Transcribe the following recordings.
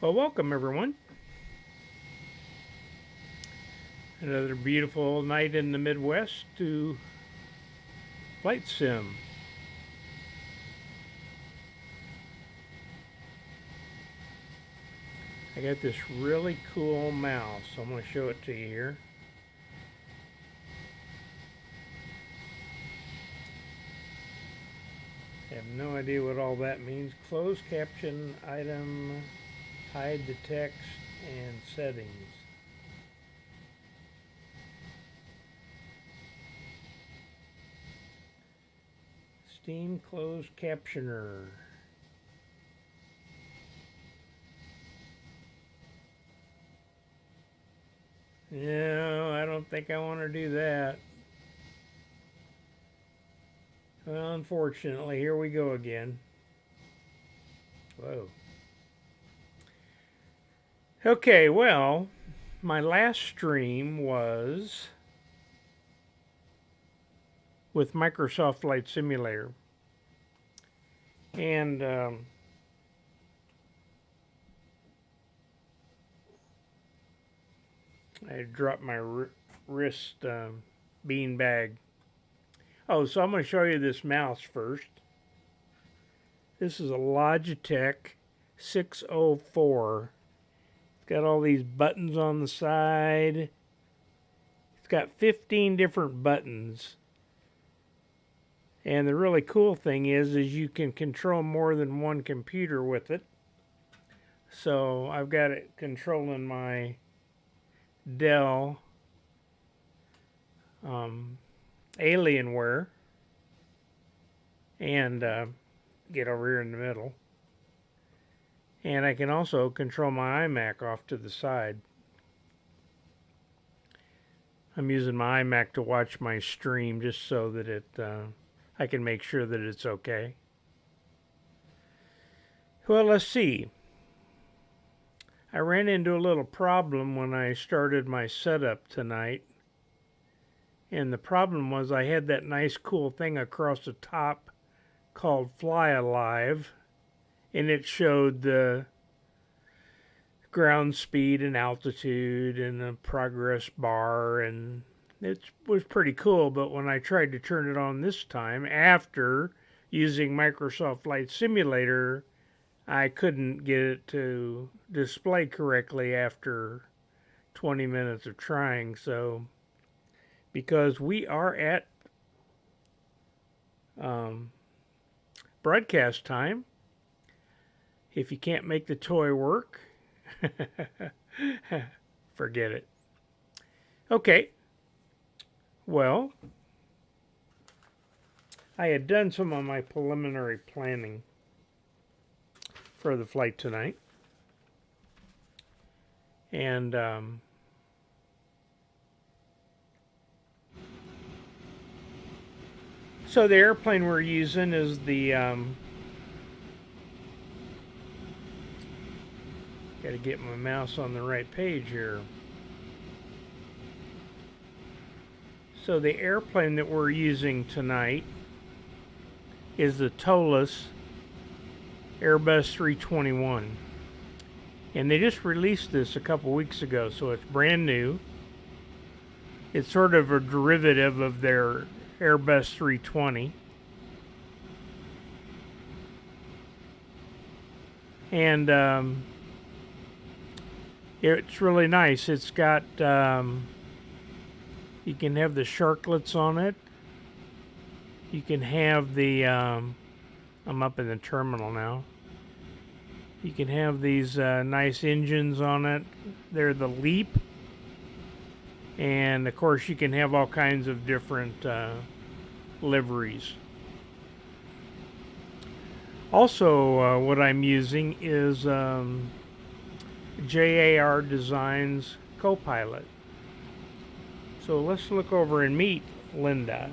Well, welcome everyone. Another beautiful night in the Midwest to Flight Sim. I got this really cool mouse. I'm going to show it to you here. I have no idea what all that means. Close caption item, hide the text, and settings. Steam closed captioner. No, I don't think I want to do that. Well, unfortunately, here we go again. Whoa. Okay, well, my last stream was with Microsoft Flight Simulator. And I dropped my wrist bean bag. Oh, so I'm going to show you this mouse first. This is a Logitech 604. It's got all these buttons on the side. It's got 15 different buttons. And the really cool thing is you can control more than one computer with it. So I've got it controlling my Dell Alienware, and get over here in the middle. And I can also control my iMac off to the side. I'm using my iMac to watch my stream just so that I can make sure that it's okay. Well, let's see. I ran into a little problem when I started my setup tonight. And the problem was I had that nice cool thing across the top called Fly Alive. And it showed the ground speed and altitude and the progress bar. And it was pretty cool. But when I tried to turn it on this time, after using Microsoft Flight Simulator, I couldn't get it to display correctly after 20 minutes of trying. So, because we are at broadcast time, if you can't make the toy work, forget it. Okay. Well, I had done some of my preliminary planning for the flight tonight. And so the airplane we're using is the got to get my mouse on the right page here. So the airplane that we're using tonight is the ToLiss Airbus 321. And they just released this a couple weeks ago, so it's brand new. It's sort of a derivative of their Airbus 320. And it's really nice. It's got, you can have the sharklets on it. You can have the, I'm up in the terminal now. You can have these nice engines on it. They're the LEAP. And of course you can have all kinds of different liveries. Also, what I'm using is JAR Designs Copilot. So let's look over and meet Linda.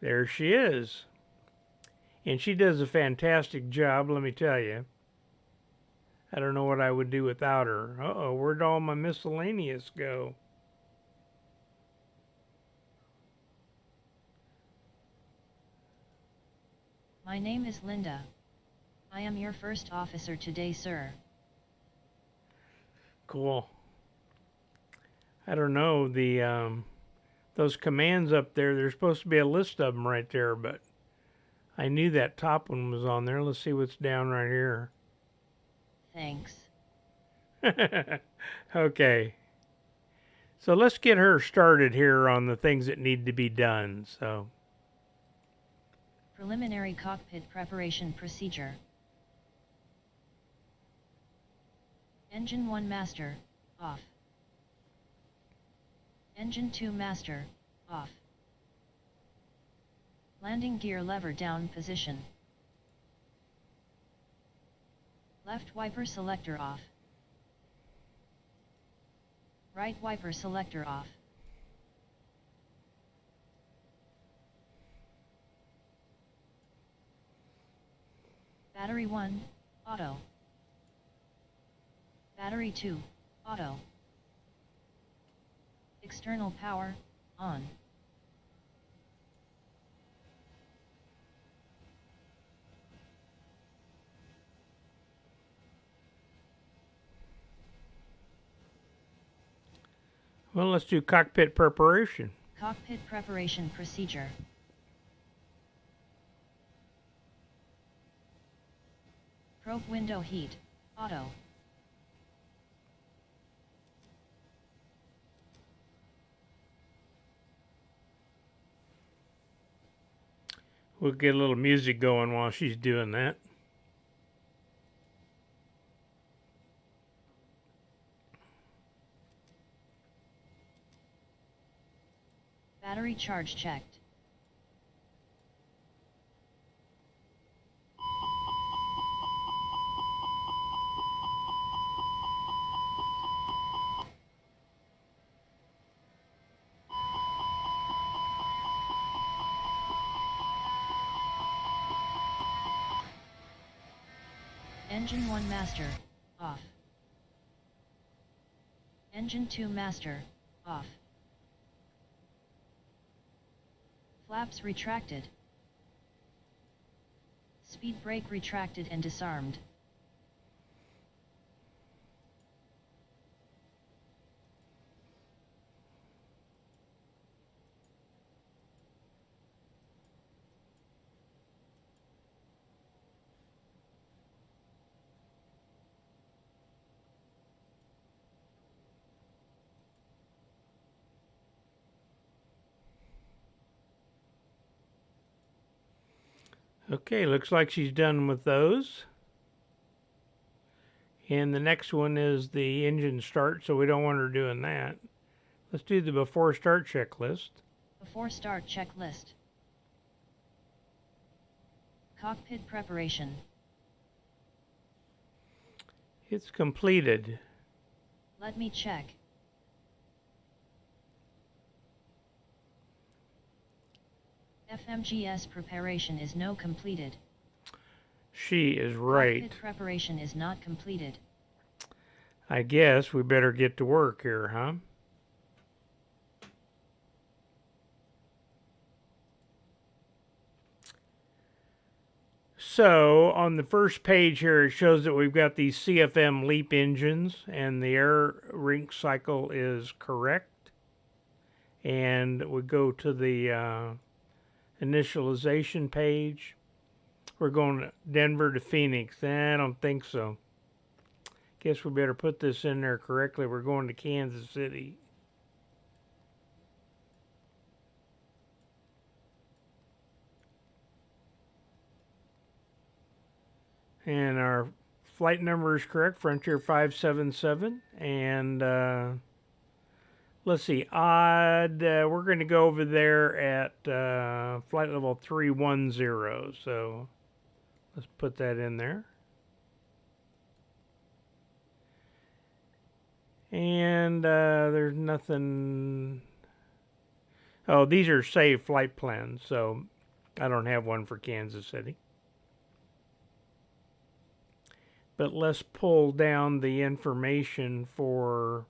There she is. And she does a fantastic job, let me tell you. I don't know what I would do without her. Uh-oh, where'd all my miscellaneous go? My name is Linda. I am your first officer today, sir. Cool. I don't know, those commands up there, there's supposed to be a list of them right there, but I knew that top one was on there. Let's see what's down right here. Thanks. Okay. So let's get her started here on the things that need to be done. So, Preliminary cockpit preparation procedure. Engine 1 master, off. Engine 2 master, off. Landing gear lever down position. Left wiper selector off. Right wiper selector off. Battery 1, auto. Battery 2, auto. External power, on. well, let's do cockpit preparation. Cockpit preparation procedure. Probe window heat, auto. We'll get a little music going while she's doing that. Battery charge checked. Engine 1 master, off. Engine 2 master, off. Flaps retracted. Speed brake retracted and disarmed. Okay, looks like she's done with those. And the next one is the engine start, so we don't want her doing that. Let's do the before start checklist. Before start checklist. Cockpit preparation. It's completed. Let me check. FMGS preparation is no completed. She is right. Cockpit preparation is not completed. I guess we better get to work here, huh? So on the first page here, it shows that we've got these CFM LEAP engines, and the air rink cycle is correct. And we go to the initialization page. We're going Denver to Phoenix. I don't think so. Guess we better put this in there correctly. We're going to Kansas City. And our flight number is correct, Frontier 577. And let's see, odd, we're going to go over there at flight level 310. So let's put that in there. And there's nothing. Oh, these are saved flight plans, so I don't have one for Kansas City. But let's pull down the information for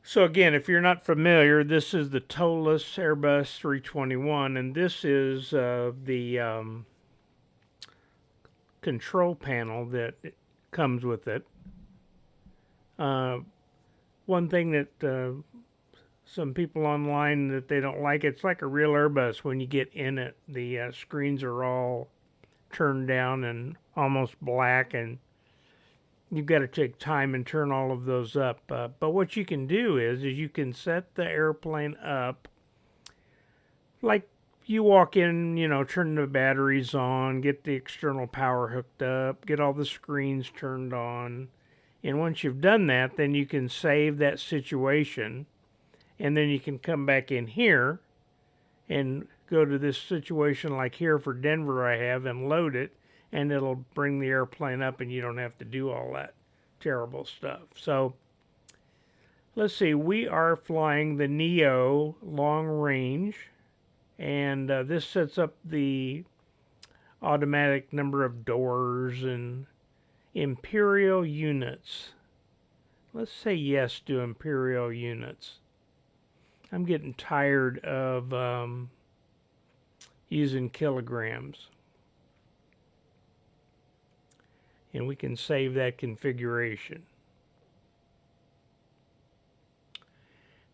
So again, if you're not familiar, this is the ToLiss Airbus 321, and this is the control panel that comes with it. One thing that some people online that they don't like, it's like a real Airbus when you get in it. The screens are all turned down and almost black, and you've got to take time and turn all of those up. But what you can do is you can set the airplane up like you walk in, turn the batteries on, get the external power hooked up, get all the screens turned on. And once you've done that, then you can save that situation. And then you can come back in here and go to this situation like here for Denver I have and load it. And it'll bring the airplane up and you don't have to do all that terrible stuff. So let's see, we are flying the Neo long range. And this sets up the automatic number of doors and Imperial units. Let's say yes to Imperial units. I'm getting tired of using kilograms. And we can save that configuration.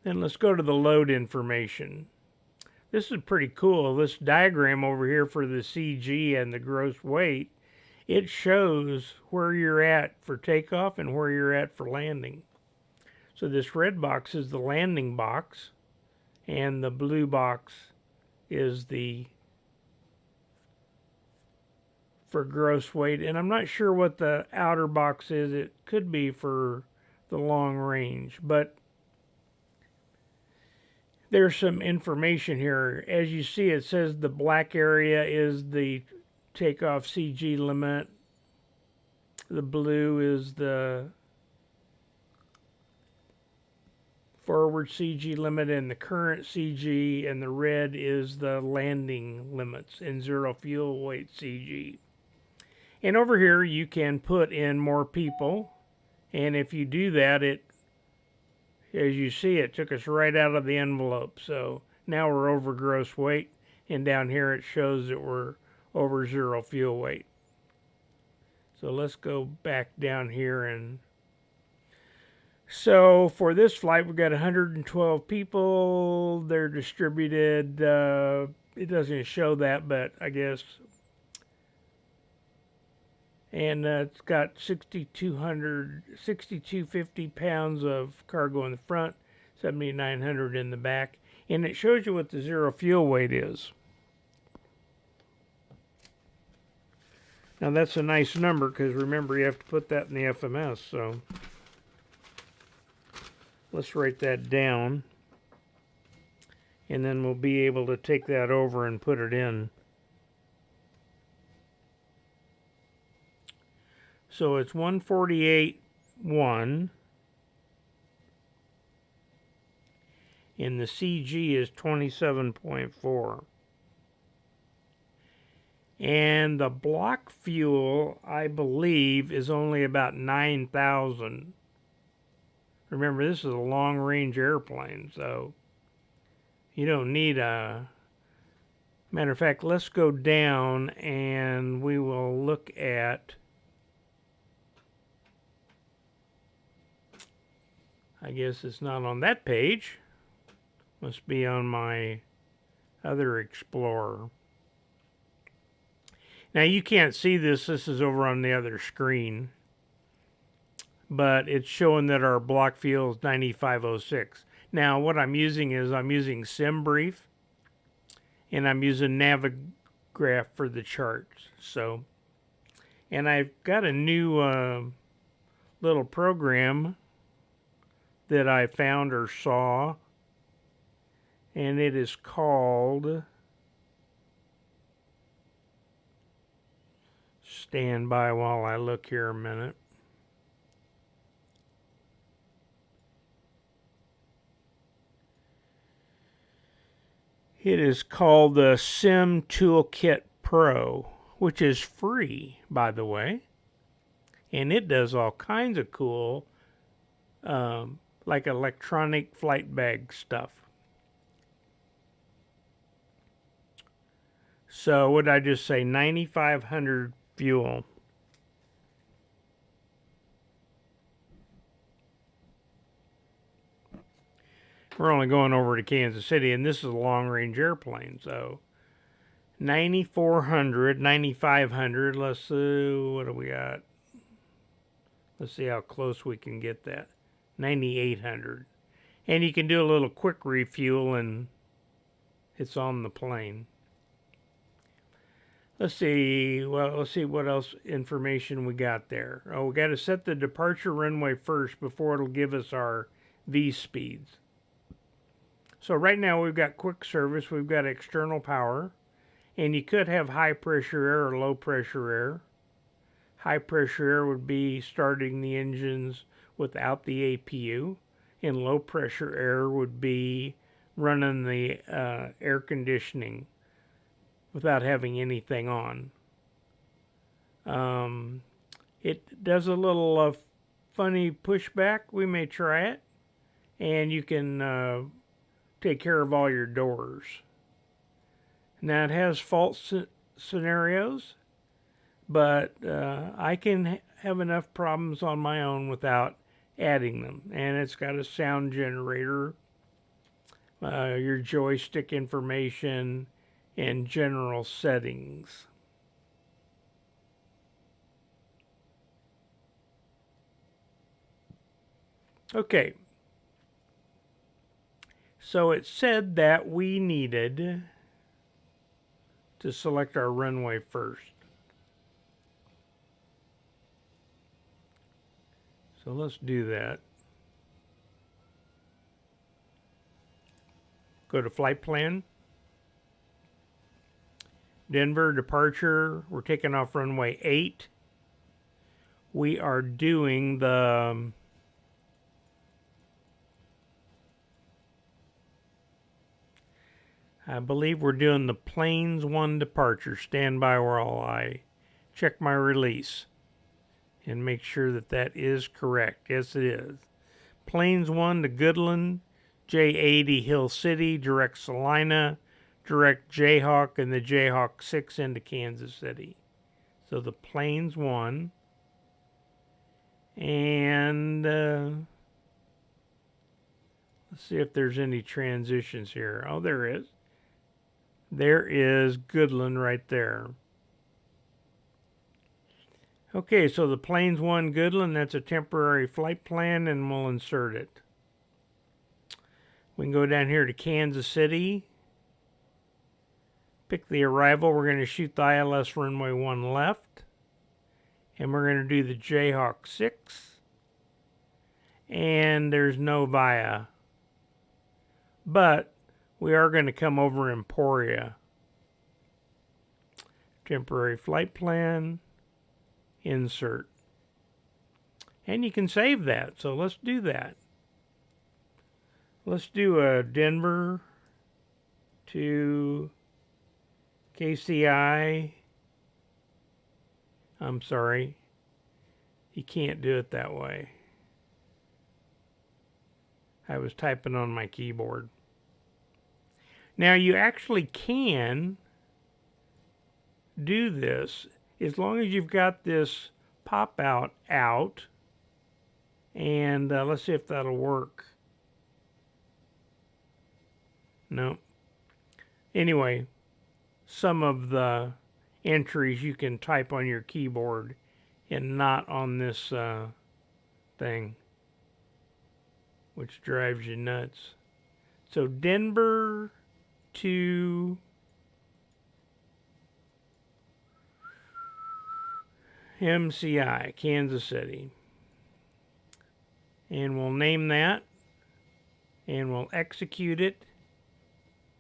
Then let's go to the load information. This is pretty cool. This diagram over here for the CG and the gross weight, it shows where you're at for takeoff and where you're at for landing. So this red box is the landing box, and the blue box is the for gross weight. And I'm not sure what the outer box is. It could be for the long range, but there's some information here. As you see, it says the black area is the takeoff CG limit. The blue is the forward CG limit and the current CG, and the red is the landing limits and zero fuel weight CG. And over here you can put in more people, and if you do that, it, as you see, it took us right out of the envelope. So now we're over gross weight, and down here it shows that we're over zero fuel weight. So let's go back down here. And so for this flight, we've got 112 people. They're distributed. It doesn't show that, but I guess. And it's got 6,250 pounds of cargo in the front, 7,900 in the back. And it shows you what the zero fuel weight is. Now that's a nice number because remember you have to put that in the FMS. So let's write that down. And then we'll be able to take that over and put it in. So it's 148.1, and the CG is 27.4. And the block fuel, I believe, is only about 9,000. Remember, this is a long-range airplane, so you don't need a... Matter of fact, let's go down and we will look at... I guess it's not on that page. Must be on my other Explorer. Now you can't see this. This is over on the other screen. But it's showing that our block fuel is 9506. Now what I'm using is I'm using SimBrief. And I'm using Navigraph for the charts. So, and I've got a new little program that I found or saw, and it is called, stand by while I look here a minute. It is called the Sim Toolkit Pro, which is free, by the way, and it does all kinds of cool like electronic flight bag stuff. So what did I just say? 9,500 fuel. We're only going over to Kansas City, and this is a long-range airplane, so 9,400, 9,500. Let's see, what do we got? Let's see how close we can get that. 9,800. And you can do a little quick refuel, and it's on the plane. Let's see. Well, let's see what else information we got there. Oh, we got to set the departure runway first before it'll give us our V speeds. So right now we've got quick service, we've got external power, and you could have high pressure air or low pressure air. High pressure air would be starting the engines without the APU, and low pressure air would be running the air conditioning without having anything on. It does a little funny pushback. We may try it, and you can take care of all your doors. Now it has fault scenarios, but I can have enough problems on my own without adding them. And it's got a sound generator, your joystick information, and general settings. Okay. So it said that we needed to select our runway first. So let's do that. Go to flight plan. Denver departure. We're taking off runway 8. We are doing the I believe we're doing the Planes 1 departure. Stand by while I check my release and make sure that that is correct. Yes, it is. Planes 1 to Goodland, J80 Hill City, direct Salina, direct Jayhawk, and the Jayhawk 6 into Kansas City. So the Planes 1. And let's see if there's any transitions here. Oh, there is. There is Goodland right there. Okay, so the Planes 1 Goodland, that's a temporary flight plan, and we'll insert it. We can go down here to Kansas City. Pick the arrival. We're going to shoot the ILS runway 1 left. And we're going to do the Jayhawk 6. And there's no VIA. But we are going to come over Emporia. Temporary flight plan. Insert. And you can save that. So let's do that. Let's do a Denver to KCI. I'm sorry. You can't do it that way. I was typing on my keyboard. Now you actually can do this as long as you've got this pop out. And let's see if that'll work. No. Anyway, some of the entries you can type on your keyboard and not on this thing, which drives you nuts. So Denver to MCI, Kansas City. And we'll name that. And we'll execute it.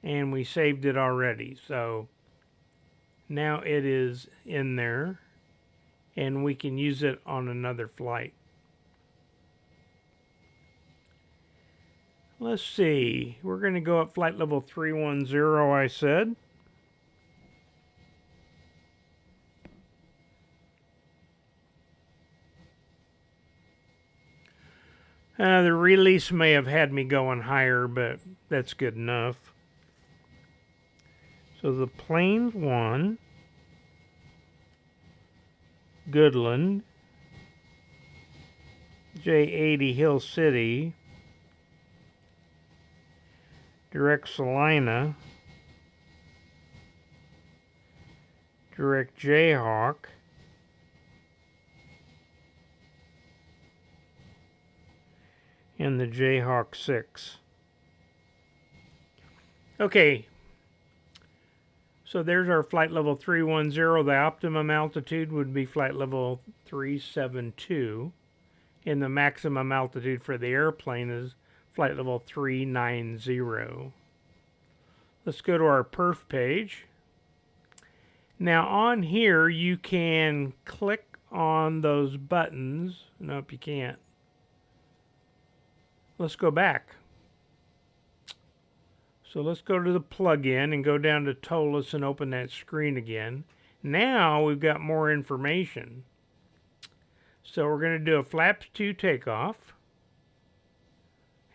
And we saved it already. So now it is in there. And we can use it on another flight. Let's see. We're going to go up flight level 310, I said. The release may have had me going higher, but that's good enough. So the Plains 1, Goodland, J80 Hill City, Direct Salina, Direct Jayhawk, and the Jayhawk 6. Okay, so there's our flight level 310. The optimum altitude would be flight level 372, and the maximum altitude for the airplane is flight level 390. Let's go to our perf page. Now on here you can click on those buttons. Nope, you can't. Let's go back. So let's go to the plugin and go down to ToLiss and open that screen again. Now we've got more information. So we're going to do a flaps 2 takeoff.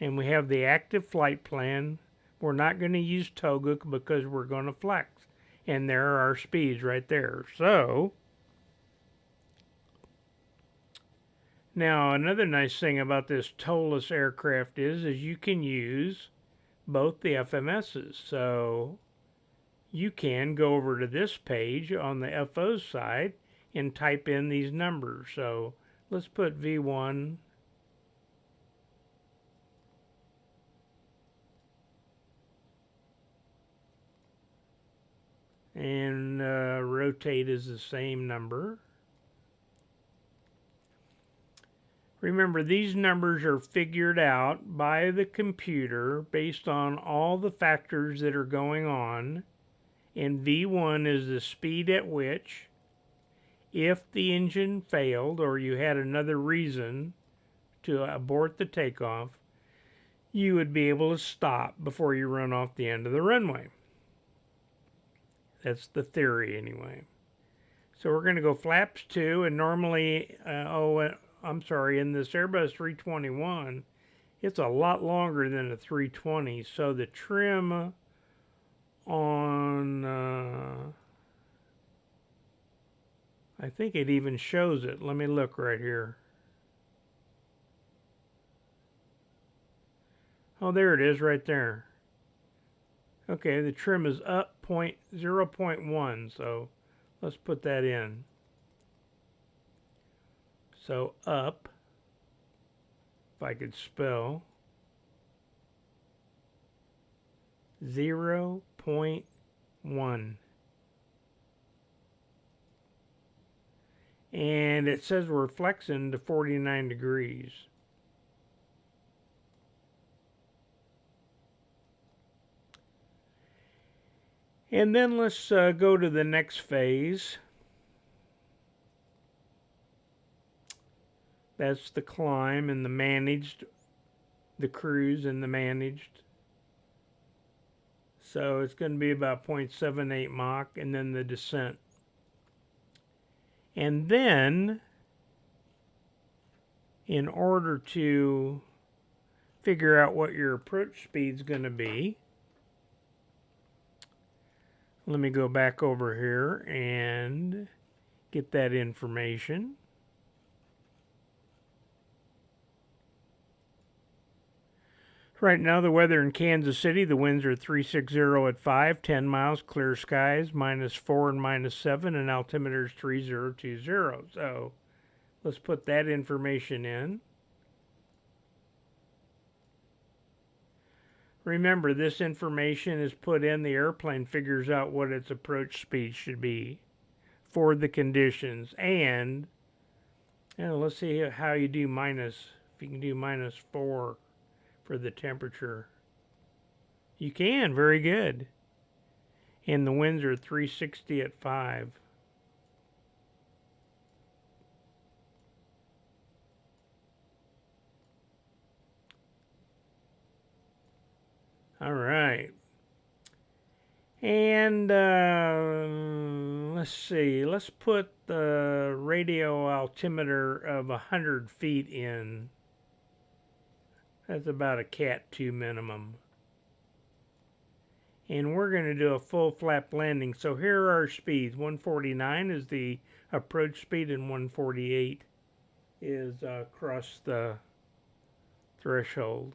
And we have the active flight plan. We're not going to use TOGA because we're going to flex. And there are our speeds right there. So now another nice thing about this ToLiss aircraft is you can use both the FMSs. So you can go over to this page on the FO side and type in these numbers. So let's put V1 and rotate is the same number. Remember, these numbers are figured out by the computer based on all the factors that are going on, and V1 is the speed at which, if the engine failed or you had another reason to abort the takeoff, you would be able to stop before you run off the end of the runway. That's the theory anyway. So we're going to go flaps 2, and normally, I'm sorry, in this Airbus 321, it's a lot longer than a 320, so the trim on, I think it even shows it. Let me look right here. Oh, there it is right there. Okay, the trim is up 0.1, so let's put that in. So up, if I could spell, 0.1. And it says we're flexing to 49 degrees. And then let's go to the next phase. That's the climb and the managed, the cruise and the managed. So it's going to be about 0.78 Mach, and then the descent. And then, in order to figure out what your approach speed's going to be, let me go back over here and get that information. Right now, the weather in Kansas City, the winds are 360 at 5, 10 miles, clear skies, -4 and -7, and altimeter is 3020. So let's put that information in. Remember, this information is put in, the airplane figures out what its approach speed should be for the conditions. And let's see how you do if you can do -4 for the temperature. You can, very good. And the winds are 360 at 5. All right. And let's see. Let's put the radio altimeter of 100 feet in. That's about a Cat 2 minimum. And we're going to do a full flap landing. So here are our speeds. 149 is the approach speed, and 148 is across the threshold.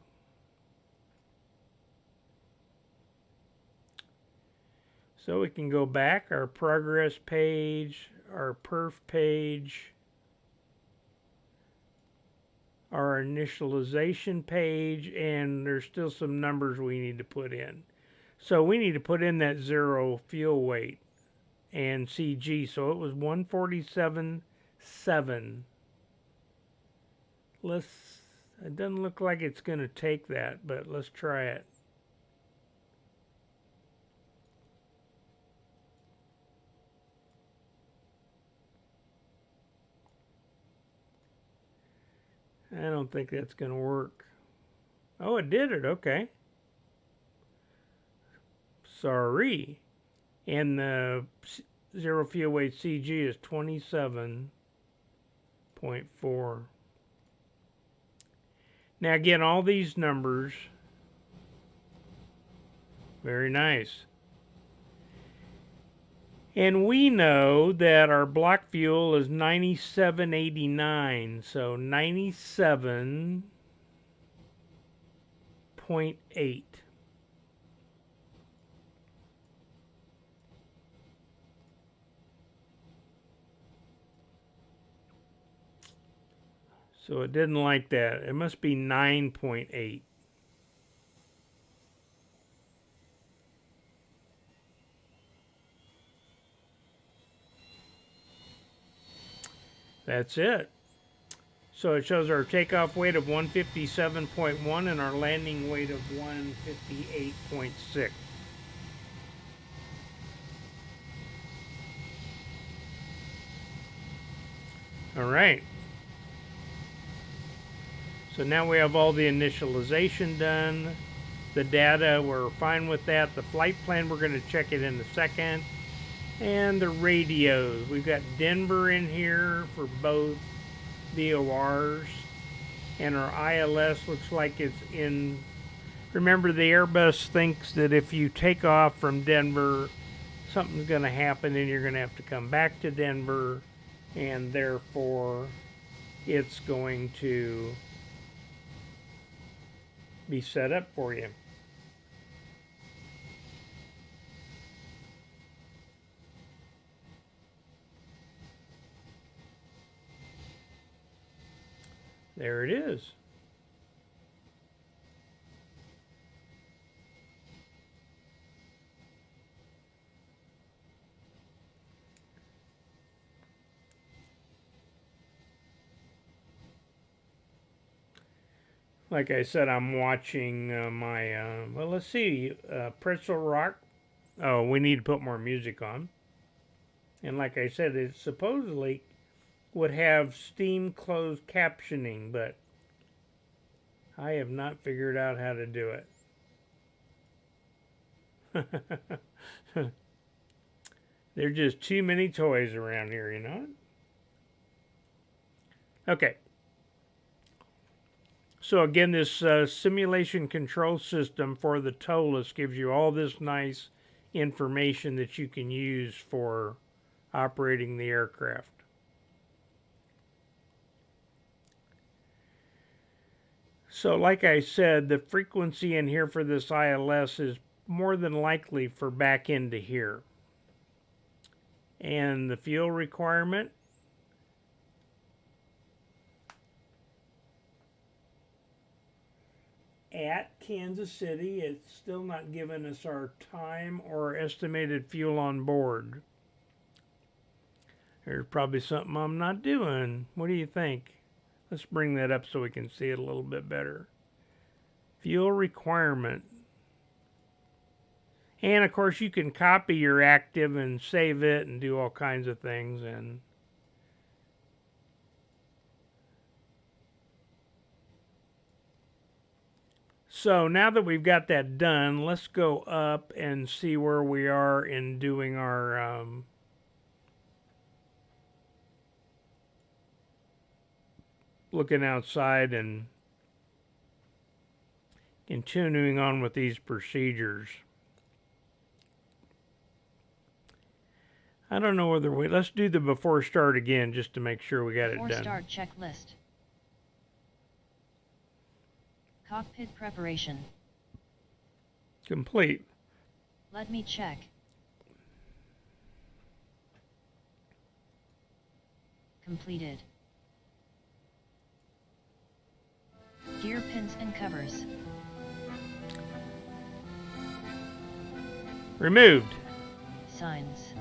So we can go back, our progress page, our perf page, our initialization page, and there's still some numbers we need to put in. So we need to put in that 0 fuel weight and CG. So it was 147.7. It doesn't look like it's going to take that, but let's try it. I don't think that's going to work. Oh, it did it. Okay. Sorry. And the 0 fuel weight CG is 27.4. Now again, all these numbers, very nice. And we know that our block fuel is 97.89, so 97.8. So it didn't like that. It must be 9.8. That's it. So it shows our takeoff weight of 157.1 and our landing weight of 158.6. All right. So now we have all the initialization done. The data, we're fine with that. The flight plan, we're going to check it in a second. And the radios. We've got Denver in here for both VORs. And our ILS looks like it's in. Remember, the Airbus thinks that if you take off from Denver, something's going to happen and you're going to have to come back to Denver. And therefore, it's going to be set up for you. There it is. Like I said, I'm watching well, let's see, Pretzel Rock. Oh, we need to put more music on. And like I said, it supposedly would have steam closed captioning, but I have not figured out how to do it. There are just too many toys around here, you know? Okay. So again, this simulation control system for the ToLiss gives you all this nice information that you can use for operating the aircraft. So like I said, the frequency in here for this ILS is more than likely for back into here. And the fuel requirement, at Kansas City, it's still not giving us our time or estimated fuel on board. There's probably something I'm not doing. What do you think? Let's bring that up so we can see it a little bit better. Fuel requirement. And of course you can copy your active and save it and do all kinds of things. And so now that we've got that done, let's go up and see where we are in doing our looking outside and continuing on with these procedures. I don't know whether let's do the before start again just to make sure we got it done. Before start checklist. Cockpit preparation. Complete. Let me check. Completed. Gear pins and covers. Removed. Signs.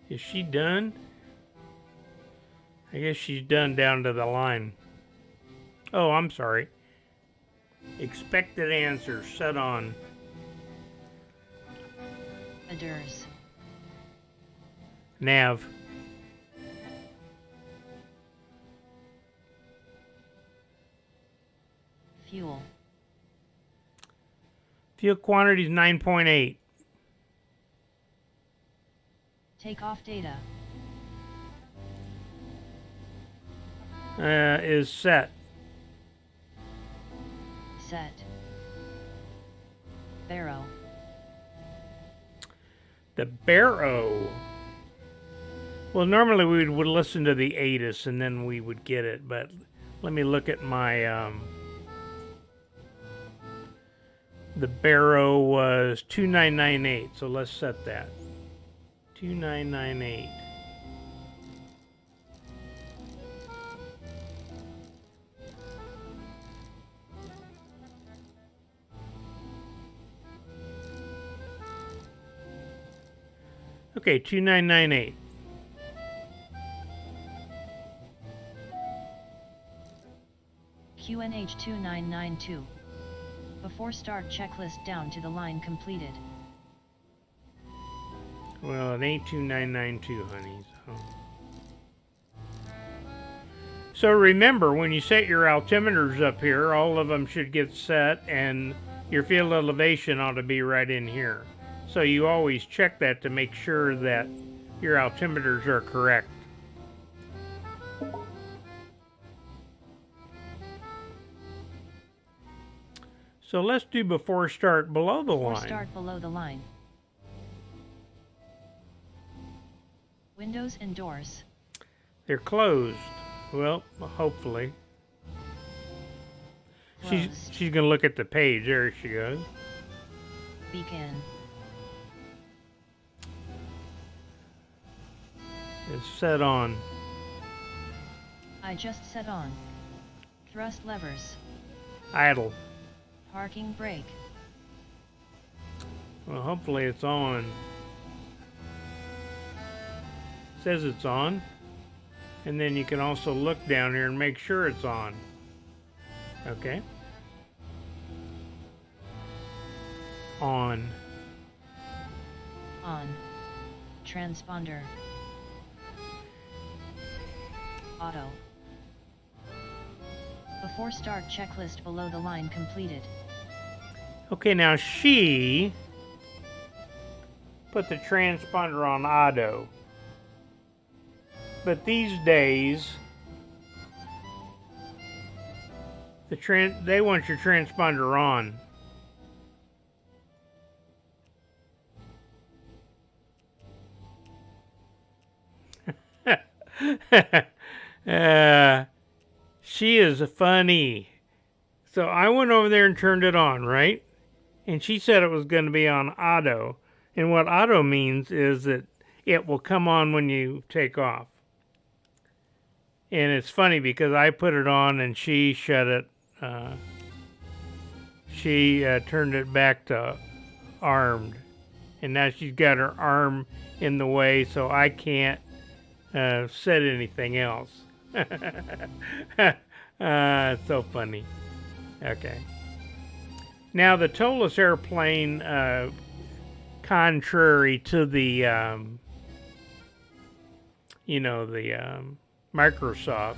Is she done? I guess she's done down to the line. Oh, I'm sorry. Expected answer set on. Aders. Nav. Fuel. Fuel quantity is 9.8. Takeoff data. Is set. Set. Barrow. The barrow. Well, normally we would listen to the ATIS and then we would get it, but let me look at my, the barrow was 2998, so let's set that. 2998. Okay, 2998. QNH 2992. Before start checklist down to the line completed. Well, it ain't 2992, honey. So remember, when you set your altimeters up here, all of them should get set, and your field elevation ought to be right in here. So you always check that to make sure that your altimeters are correct. So let's do before start below the line. Before start below the line. Windows and doors. They're closed. Well, hopefully. Closed. She's gonna look at the page. There she goes. Beacon. It's set on. I just set on. Thrust levers. Idle. Parking brake. Well, hopefully it's on. Says it's on. And then you can also look down here and make sure it's on. Okay. On. On. Transponder. Auto. Before start checklist below the line completed. Okay, now she put the transponder on auto. But these days, they want your transponder on. She is funny. So I went over there and turned it on, right? And she said it was going to be on auto. And what auto means is that it will come on when you take off. And it's funny because I put it on and she shut it. She turned it back to armed. And now she's got her arm in the way, so I can't set anything else. It's so funny. Okay. Now the ToLiss airplane, contrary to the the Microsoft.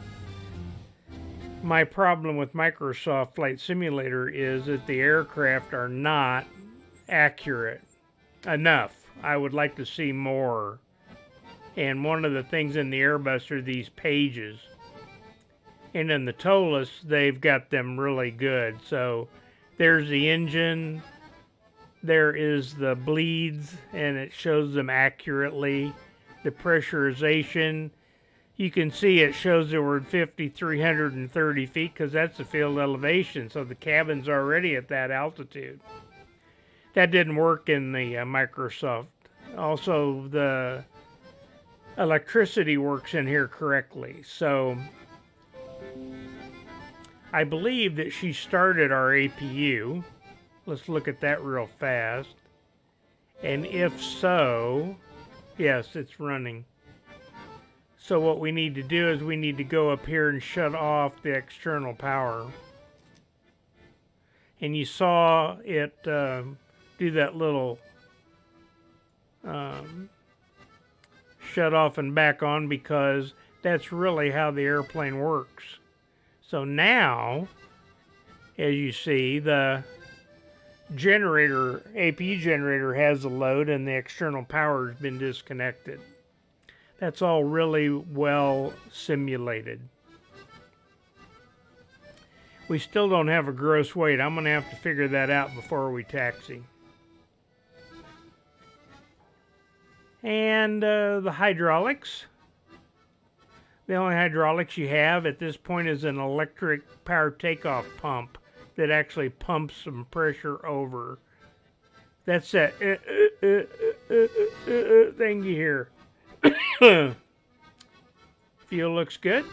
My problem with Microsoft Flight Simulator is that the aircraft are not accurate enough. I would like to see more. And one of the things in the Airbus are these pages. And in the ToLiss, they've got them really good. So there's the engine, there is the bleeds, and it shows them accurately. The pressurization, you can see it shows that we're at 5,330 feet because that's the field elevation. So the cabin's already at that altitude. That didn't work in the Microsoft. Also, the electricity works in here correctly. So I believe that she started our APU. Let's look at that real fast. And if so, yes, it's running. So what we need to do is we need to go up here and shut off the external power. And you saw it do that little shut off and back on because that's really how the airplane works. So now, as you see, the APU generator has a load and the external power has been disconnected. That's all really well simulated. We still don't have a gross weight. I'm going to have to figure that out before we taxi. And the hydraulics. The only hydraulics you have at this point is an electric power takeoff pump that actually pumps some pressure over. That's that thing you hear. Fuel looks good.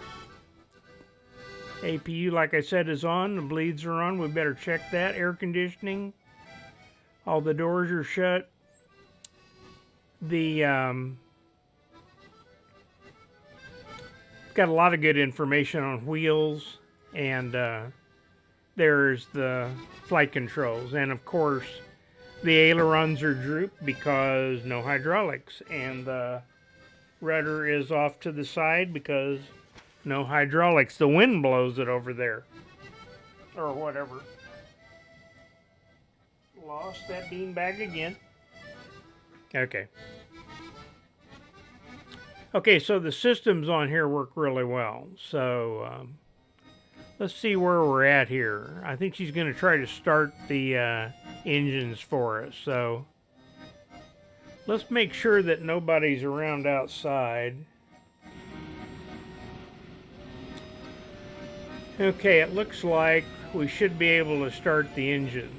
APU, like I said, is on. The bleeds are on. We better check that. Air conditioning. All the doors are shut. The got a lot of good information on wheels, and there's the flight controls, and of course the ailerons are drooped because no hydraulics, and the rudder is off to the side because no hydraulics. The wind blows it over there or whatever. Lost that beanbag again. Okay, so the systems on here work really well. So let's see where we're at here. I think she's going to try to start the engines for us. So let's make sure that nobody's around outside. Okay, it looks like we should be able to start the engines.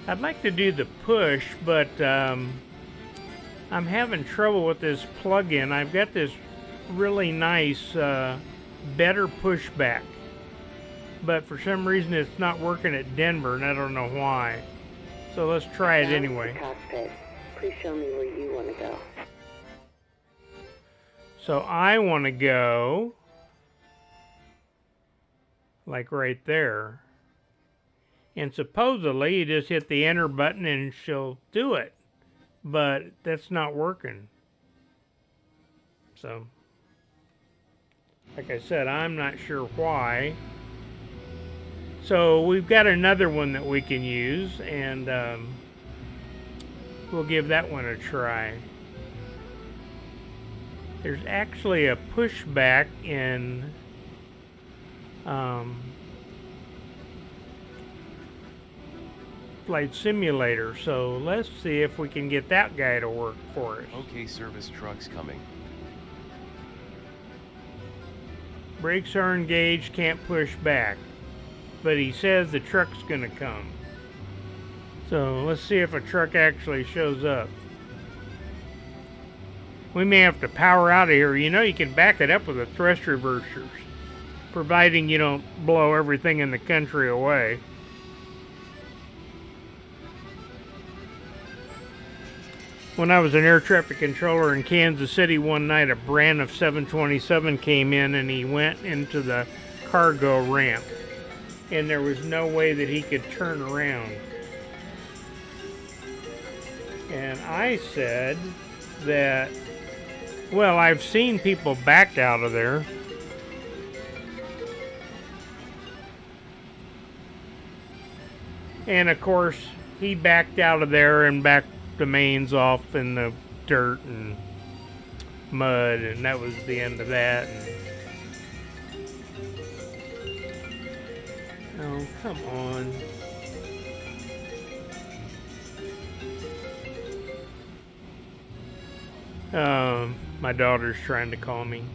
I'd like to do the push, but I'm having trouble with this plug-in. I've got this really nice, better pushback, but for some reason it's not working at Denver, and I don't know why. So let's try it anyway. Cockpit. Please show me where you want to go. So I want to go like right there. And supposedly you just hit the enter button and she'll do it. But that's not working. So, like I said, I'm not sure why. So we've got another one that we can use, and we'll give that one a try. There's actually a pushback in Flight Simulator, so let's see if we can get that guy to work for us. Okay, service trucks coming. Brakes are engaged, can't push back, but he says the truck's gonna come. So let's see if a truck actually shows up. We may have to power out of here. You know, you can back it up with the thrust reversers, providing you don't blow everything in the country away. When I was an air traffic controller in Kansas City one night, a Braniff 727 came in and he went into the cargo ramp. And there was no way that he could turn around. And I said that Well, I've seen people back out of there. And of course, he backed out of there and backed the mains off in the dirt and mud, and that was the end of that. Oh, come on. My daughter's trying to call me.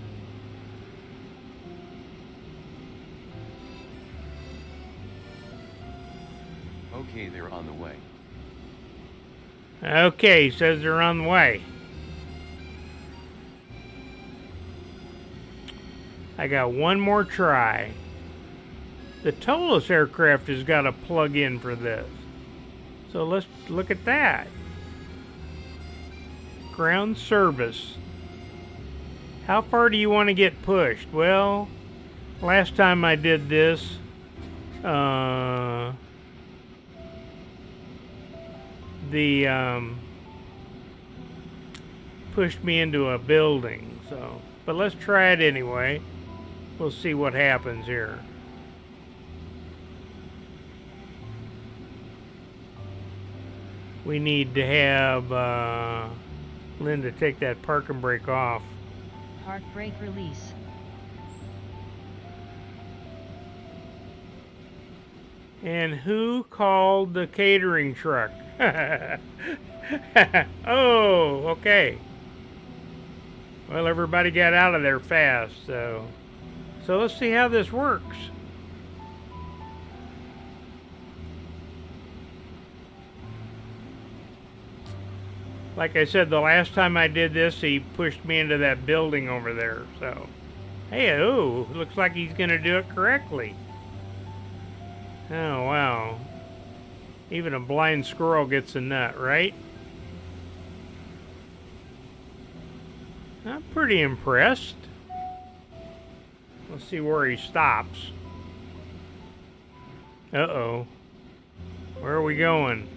Okay, they're on the way. Okay, says they're on the way. I got one more try. The ToLiss aircraft has got a plug-in for this. So let's look at that. Ground service. How far do you want to get pushed? Well, last time I did this, pushed me into a building. So, but let's try it anyway. We'll see what happens here. We need to have Linda take that park and brake off. Park brake release. And who called the catering truck? Oh, okay. Well, everybody got out of there fast, so let's see how this works. Like I said, the last time I did this, he pushed me into that building over there. So, hey, oh, looks like he's going to do it correctly. Oh, wow. Even a blind squirrel gets a nut, right? I'm pretty impressed. Let's see where he stops. Uh-oh. Where are we going?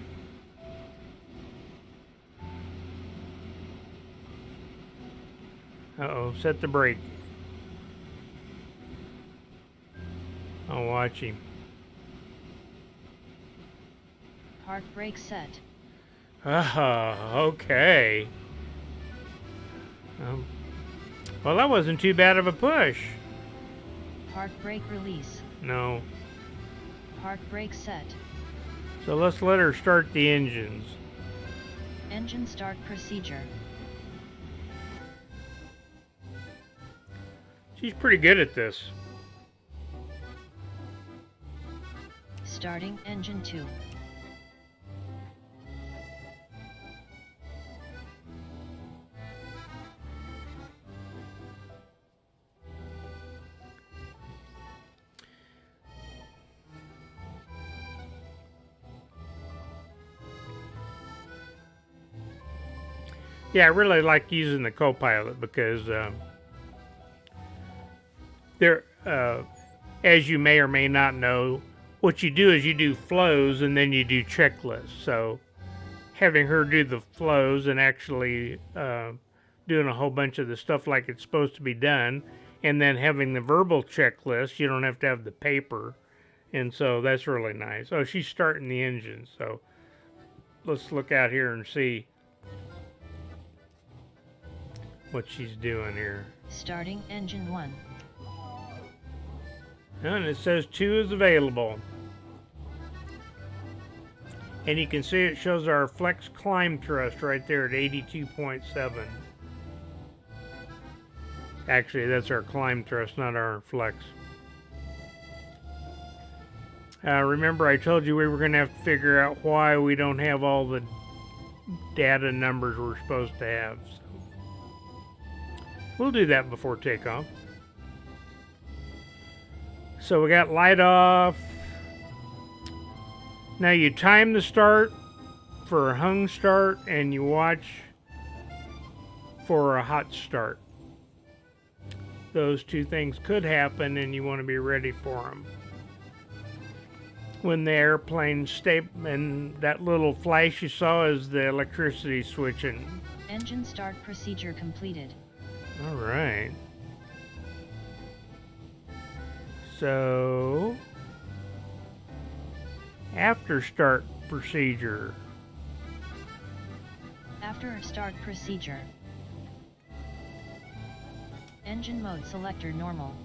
Uh-oh, set the brake. I'll watch him. Park brake set. Okay. Well, that wasn't too bad of a push. Park brake release. No. Park brake set. So let's let her start the engines. Engine start procedure. She's pretty good at this. Starting engine 2. Yeah, I really like using the co-pilot because there, as you may or may not know, what you do is you do flows and then you do checklists. So having her do the flows and actually doing a whole bunch of the stuff like it's supposed to be done, and then having the verbal checklist, you don't have to have the paper. And so that's really nice. Oh, she's starting the engine. So let's look out here and see what she's doing here. Starting engine 1. And it says 2 is available. And you can see it shows our flex climb thrust right there at 82.7. Actually, that's our climb thrust, not our flex. Remember I told you we were going to have to figure out why we don't have all the data numbers we're supposed to have. So we'll do that before takeoff. So we got light off. Now you time the start for a hung start and you watch for a hot start. Those two things could happen and you want to be ready for them. When the airplane and that little flash you saw is the electricity switching. Engine start procedure completed. All right. So, after start procedure. After start procedure. Engine mode selector normal.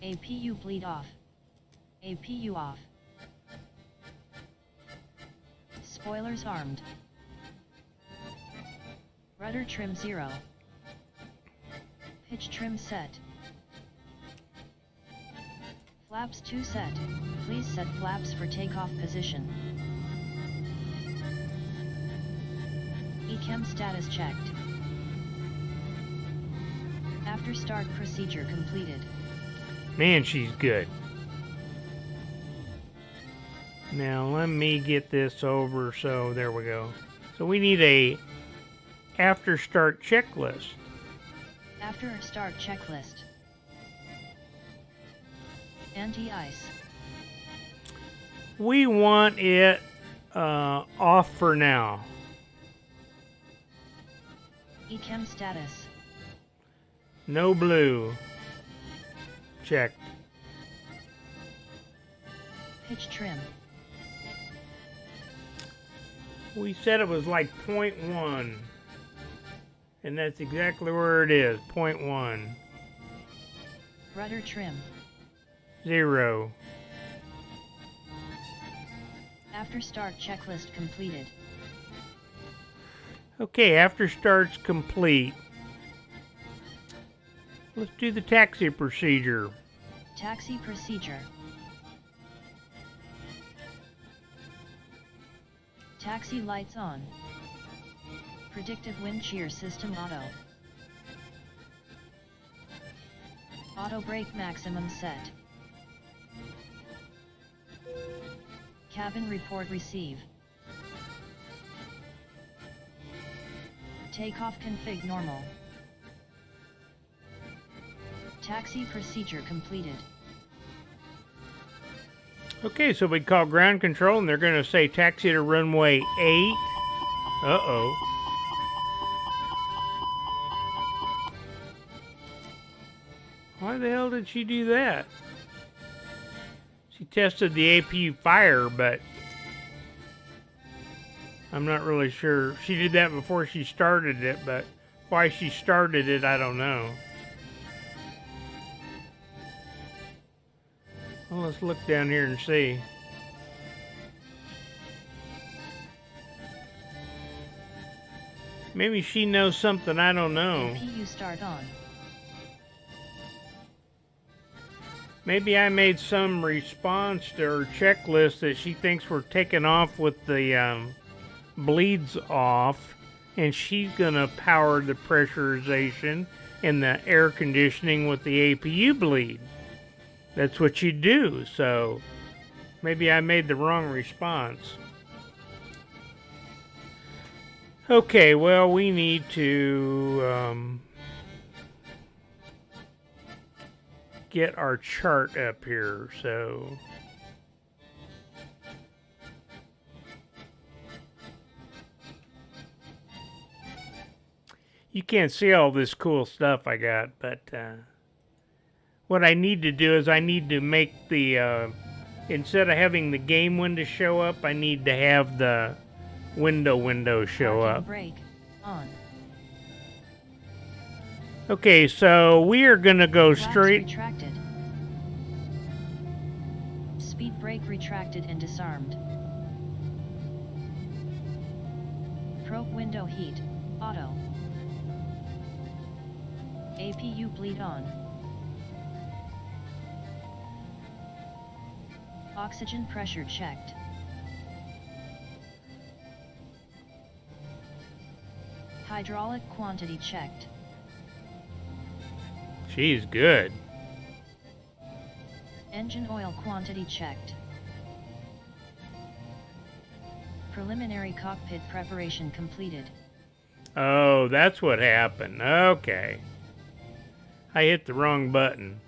APU bleed off. APU off. Spoilers armed. Rudder trim 0. Pitch trim set. Flaps 2 set. Please set flaps for takeoff position. ECAM status checked. After start procedure completed. Man, she's good. Now let me get this over. So there we go. So we need a after start checklist. After start checklist. Anti-ice. We want it off for now. ECAM status. No blue. Checked. Pitch trim. We said it was like 0.1. And that's exactly where it is. 0.1. Rudder trim. 0. After start checklist completed. Okay, after start's complete. Let's do the taxi procedure. Taxi procedure. Taxi lights on. Predictive wind shear system auto. Auto brake maximum set. Cabin report receive. Takeoff config normal. Taxi procedure completed. Okay, so we call ground control and they're going to say taxi to runway 8. Uh-oh. Why the hell did she do that? She tested the APU fire, but I'm not really sure. She did that before she started it, but why she started it, I don't know. Well, let's look down here and see. Maybe she knows something I don't know. APU start on. Maybe I made some response to her checklist that she thinks we're taking off with the bleeds off, and she's gonna power the pressurization and the air conditioning with the APU bleed. That's what you do, so maybe I made the wrong response. Okay, well, we need to get our chart up here, so you can't see all this cool stuff I got, but what I need to do is I need to make the instead of having the game window show up, I need to have the window show Parking up. brake on. Okay, so we are gonna go Flaps straight. retracted. Speed brake retracted and disarmed. Probe window heat, auto. APU bleed on. Oxygen pressure checked. Hydraulic quantity checked. She's good. Engine oil quantity checked. Preliminary cockpit preparation completed. Oh, that's what happened. Okay. I hit the wrong button.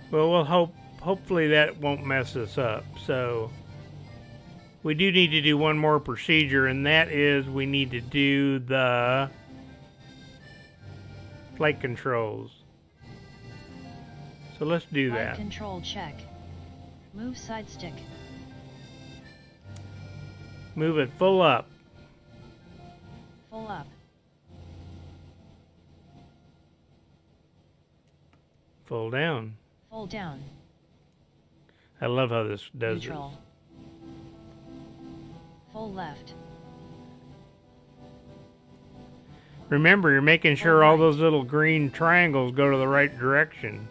Well, hopefully that won't mess us up. So we do need to do one more procedure, and that is we need to do the flight controls. So let's do Flight that. control check. Move side stick. Move it full up. Full up. Full down. Full down. I love how this does Neutral. Full left. Remember, you're making sure Full all right. those little green triangles go to the right direction.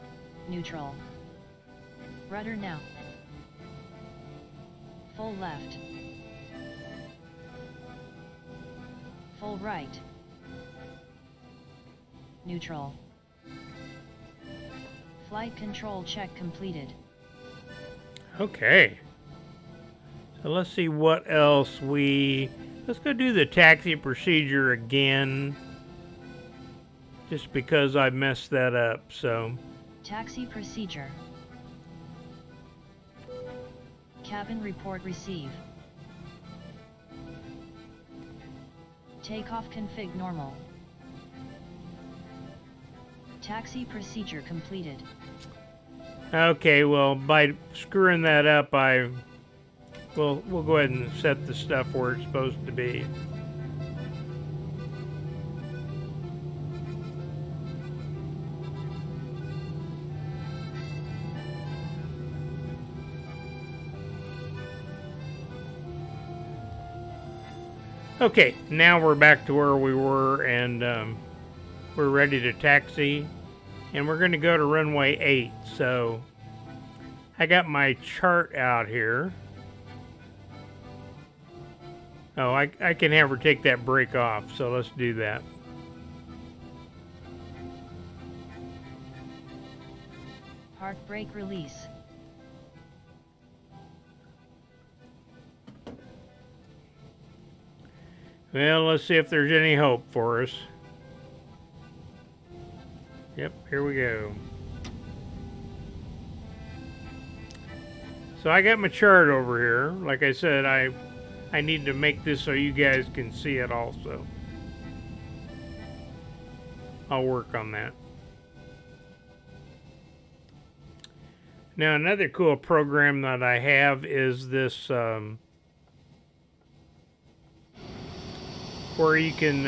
Neutral. Rudder now. Full left. Full right. Neutral. Flight control check completed. Okay. So let's see what else let's go do the taxi procedure again. Just because I messed that up, so. Taxi procedure. Cabin report receive. Takeoff config normal. Taxi procedure completed. Okay, well, by screwing that up, we'll go ahead and set the stuff where it's supposed to be. Okay, now we're back to where we were, and we're ready to taxi, and we're going to go to runway 8. So I got my chart out here. Oh, I can have her take that brake off, so let's do that. Park brake release. Well, let's see if there's any hope for us. Yep, here we go. So I got my chart over here. Like I said, I need to make this so you guys can see it also. I'll work on that. Now, another cool program that I have is this where you can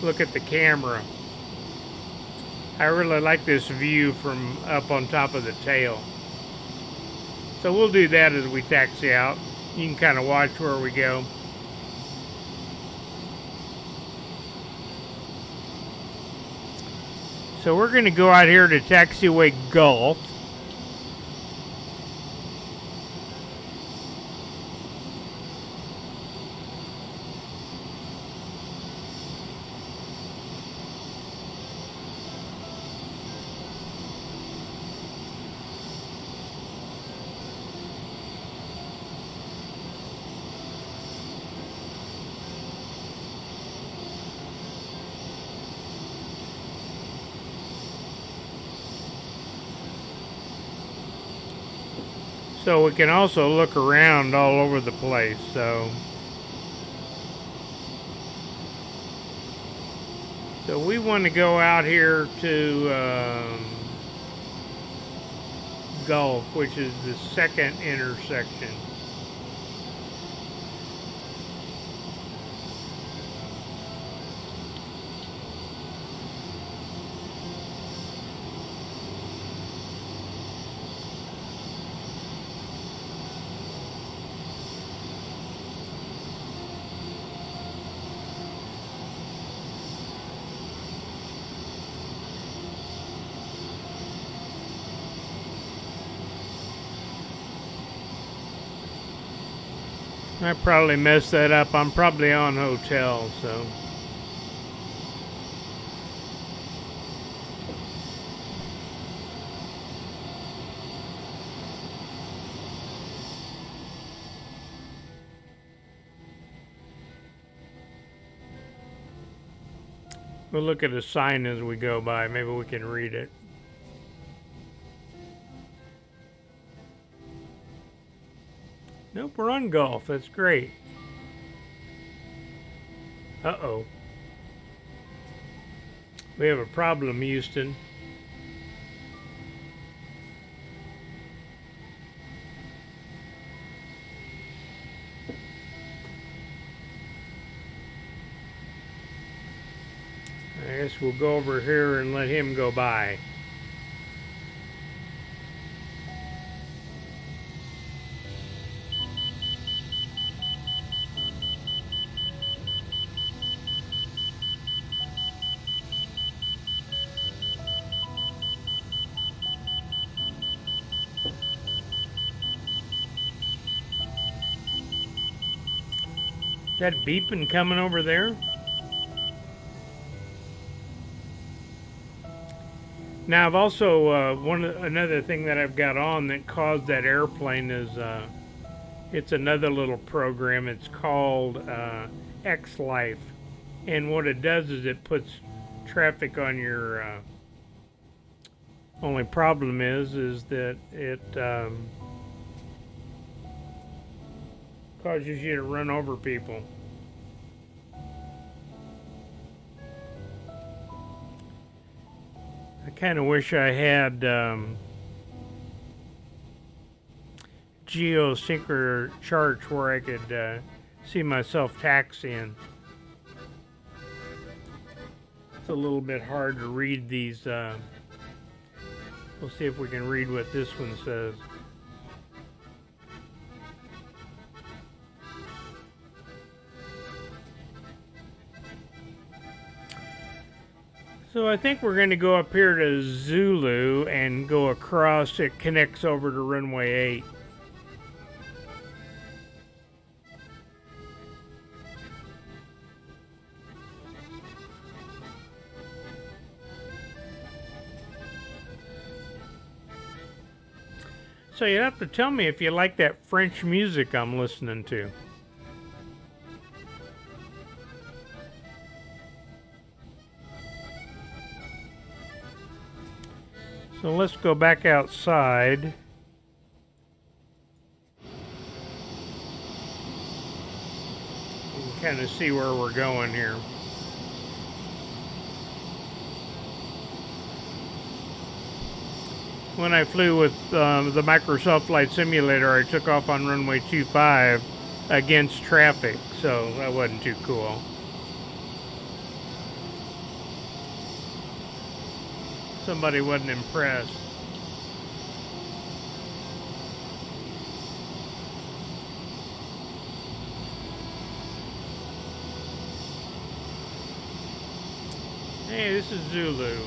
look at the camera. I really like this view from up on top of the tail. So we'll do that as we taxi out. You can kind of watch where we go. So we're going to go out here to taxiway Gulf. So we can also look around all over the place. So we want to go out here to Gulf, which is the second intersection. I probably messed that up. I'm probably on hotel, so. We'll look at a sign as we go by. Maybe we can read it. Oh, we're on golf. That's great. Uh-oh. We have a problem, Houston. I guess we'll go over here and let him go by. Is that beeping coming over there? Now I've also another thing that I've got on that caused that airplane is it's another little program. It's called X Life, and what it does is it puts traffic on your. Only problem is that it causes you to run over people. I kind of wish I had geosynchro charts where I could see myself taxiing. It's a little bit hard to read these. We'll see if we can read what this one says. So I think we're going to go up here to Zulu and go across. It connects over to runway 8. So you have to tell me if you like that French music I'm listening to. So let's go back outside. You can kind of see where we're going here. When I flew with the Microsoft Flight Simulator, I took off on runway 25 against traffic, so that wasn't too cool. Somebody wasn't impressed. Hey, this is Zulu.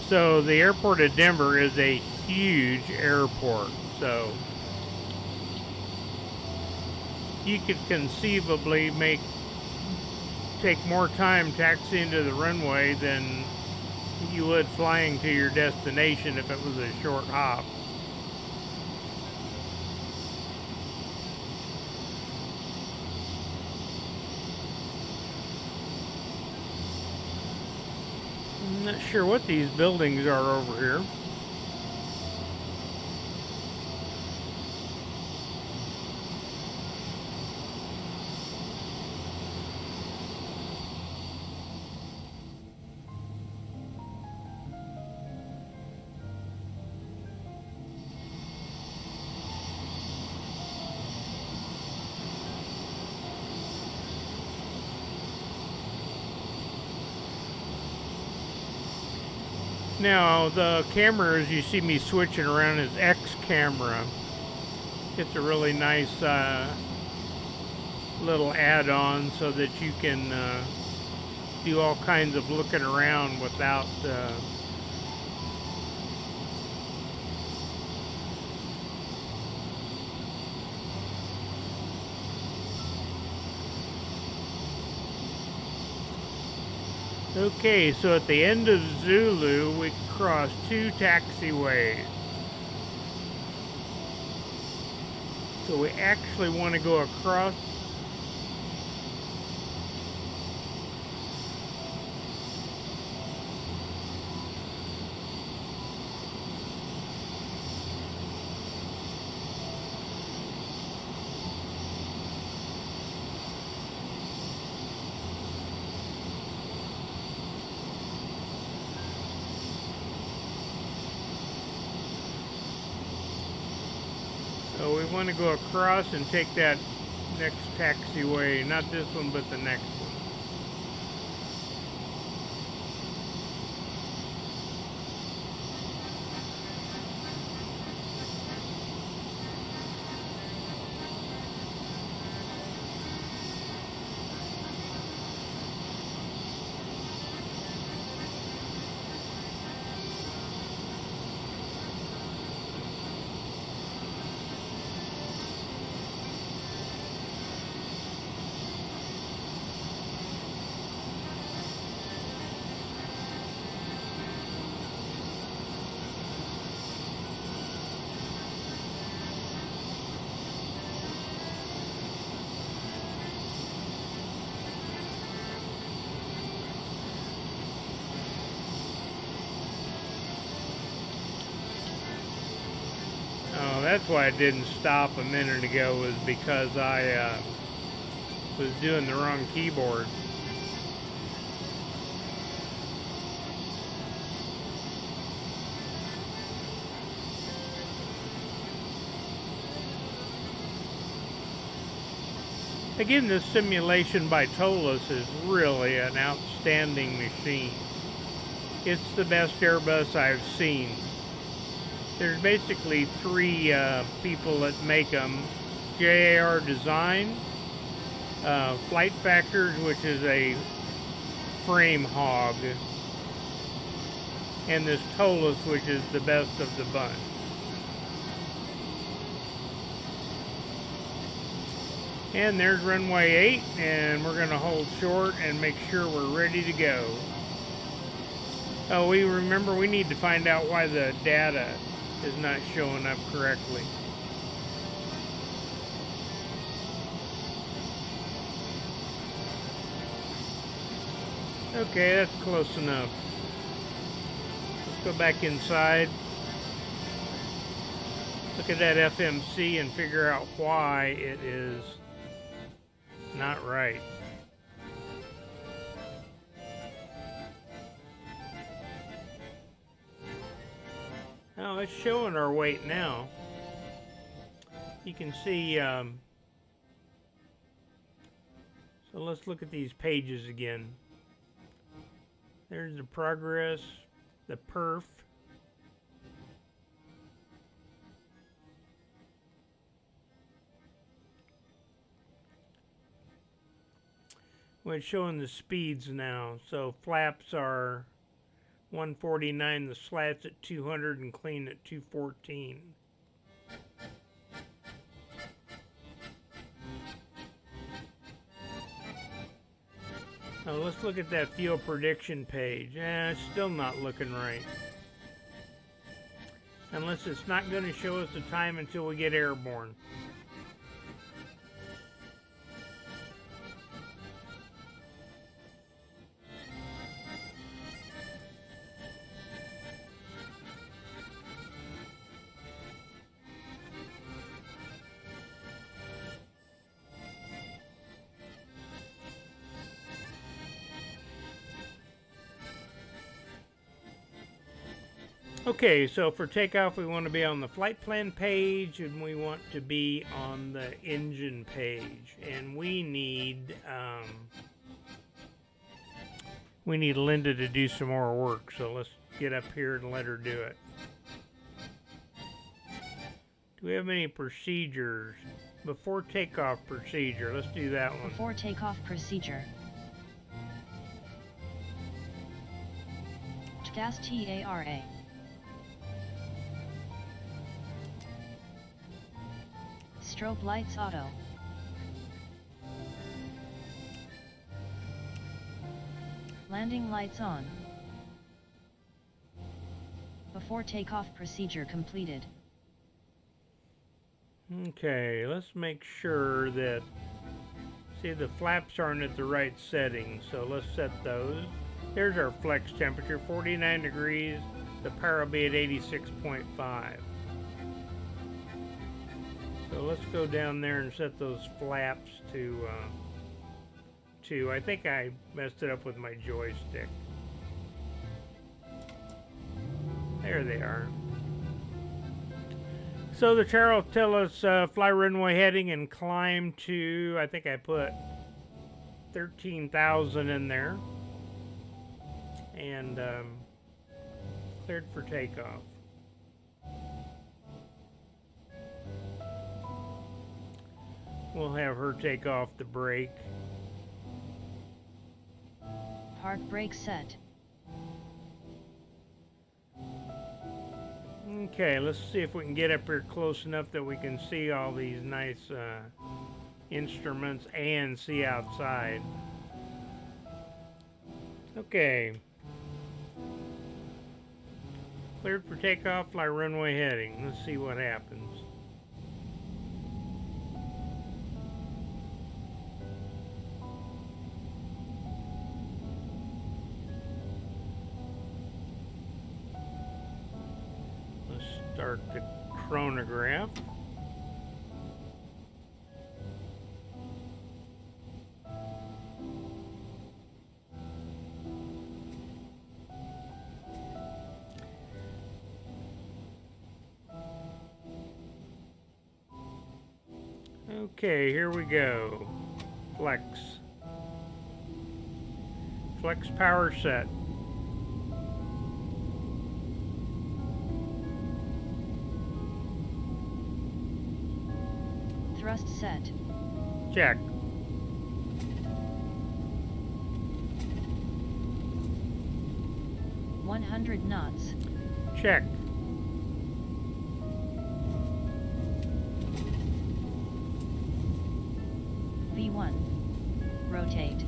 So the airport of Denver is a huge airport, so you could conceivably take more time taxiing to the runway than you would flying to your destination if it was a short hop. I'm not sure what these buildings are over here. Now, the cameras you see me switching around is X camera. It's a really nice little add-on so that you can do all kinds of looking around without Okay, so at the end of Zulu, we cross 2 taxiways. So we actually want to go across. So we want to go across and take that next taxiway, not this one, but the next one. Oh, that's why it didn't stop a minute ago, was because I was doing the wrong keyboard. Again, this simulation by ToLiss is really an outstanding machine. It's the best Airbus I've seen. There's basically 3 people that make them. JAR Design, Flight Factors, which is a frame hog, and this ToLiss, which is the best of the bunch. And there's runway 8, and we're going to hold short and make sure we're ready to go. Oh, we remember we need to find out why the data is not showing up correctly. Okay, that's close enough. Let's go back inside. Look at that FMC and figure out why it is not right. Oh, it's showing our weight now. You can see, so let's look at these pages again. There's the progress, the perf. Well, it's showing the speeds now. So flaps are 149, the slats at 200, and clean at 214. Now let's look at that fuel prediction page. It's still not looking right. Unless it's not going to show us the time until we get airborne. Okay, so for takeoff we want to be on the flight plan page, and we want to be on the engine page, and we need Linda to do some more work, so let's get up here and let her do it. Do we have any procedures? Before takeoff procedure, let's do that one. Before takeoff procedure. TAS TARA. Strobe lights auto. Landing lights on. Before takeoff procedure completed. Okay, let's make sure that, see, the flaps aren't at the right setting, so let's set those. There's our flex temperature, 49 degrees. The power will be at 86.5. So let's go down there and set those flaps to I think I messed it up with my joystick. There they are. So the chart will tell us fly runway heading and climb to, I think I put 13,000 in there. And cleared for takeoff. We'll have her take off the brake. Park brake set. Okay, let's see if we can get up here close enough that we can see all these nice instruments and see outside. Okay. Cleared for takeoff, fly runway heading. Let's see what happens. Let's start the chronograph. Okay, here we go. Flex. Flex power set. Thrust set. Check. $100 knots. Check. V1. Rotate.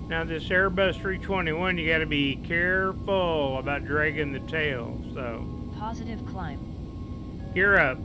Now this Airbus 321, you got to be careful about dragging the tail. So Positive climb. gear up.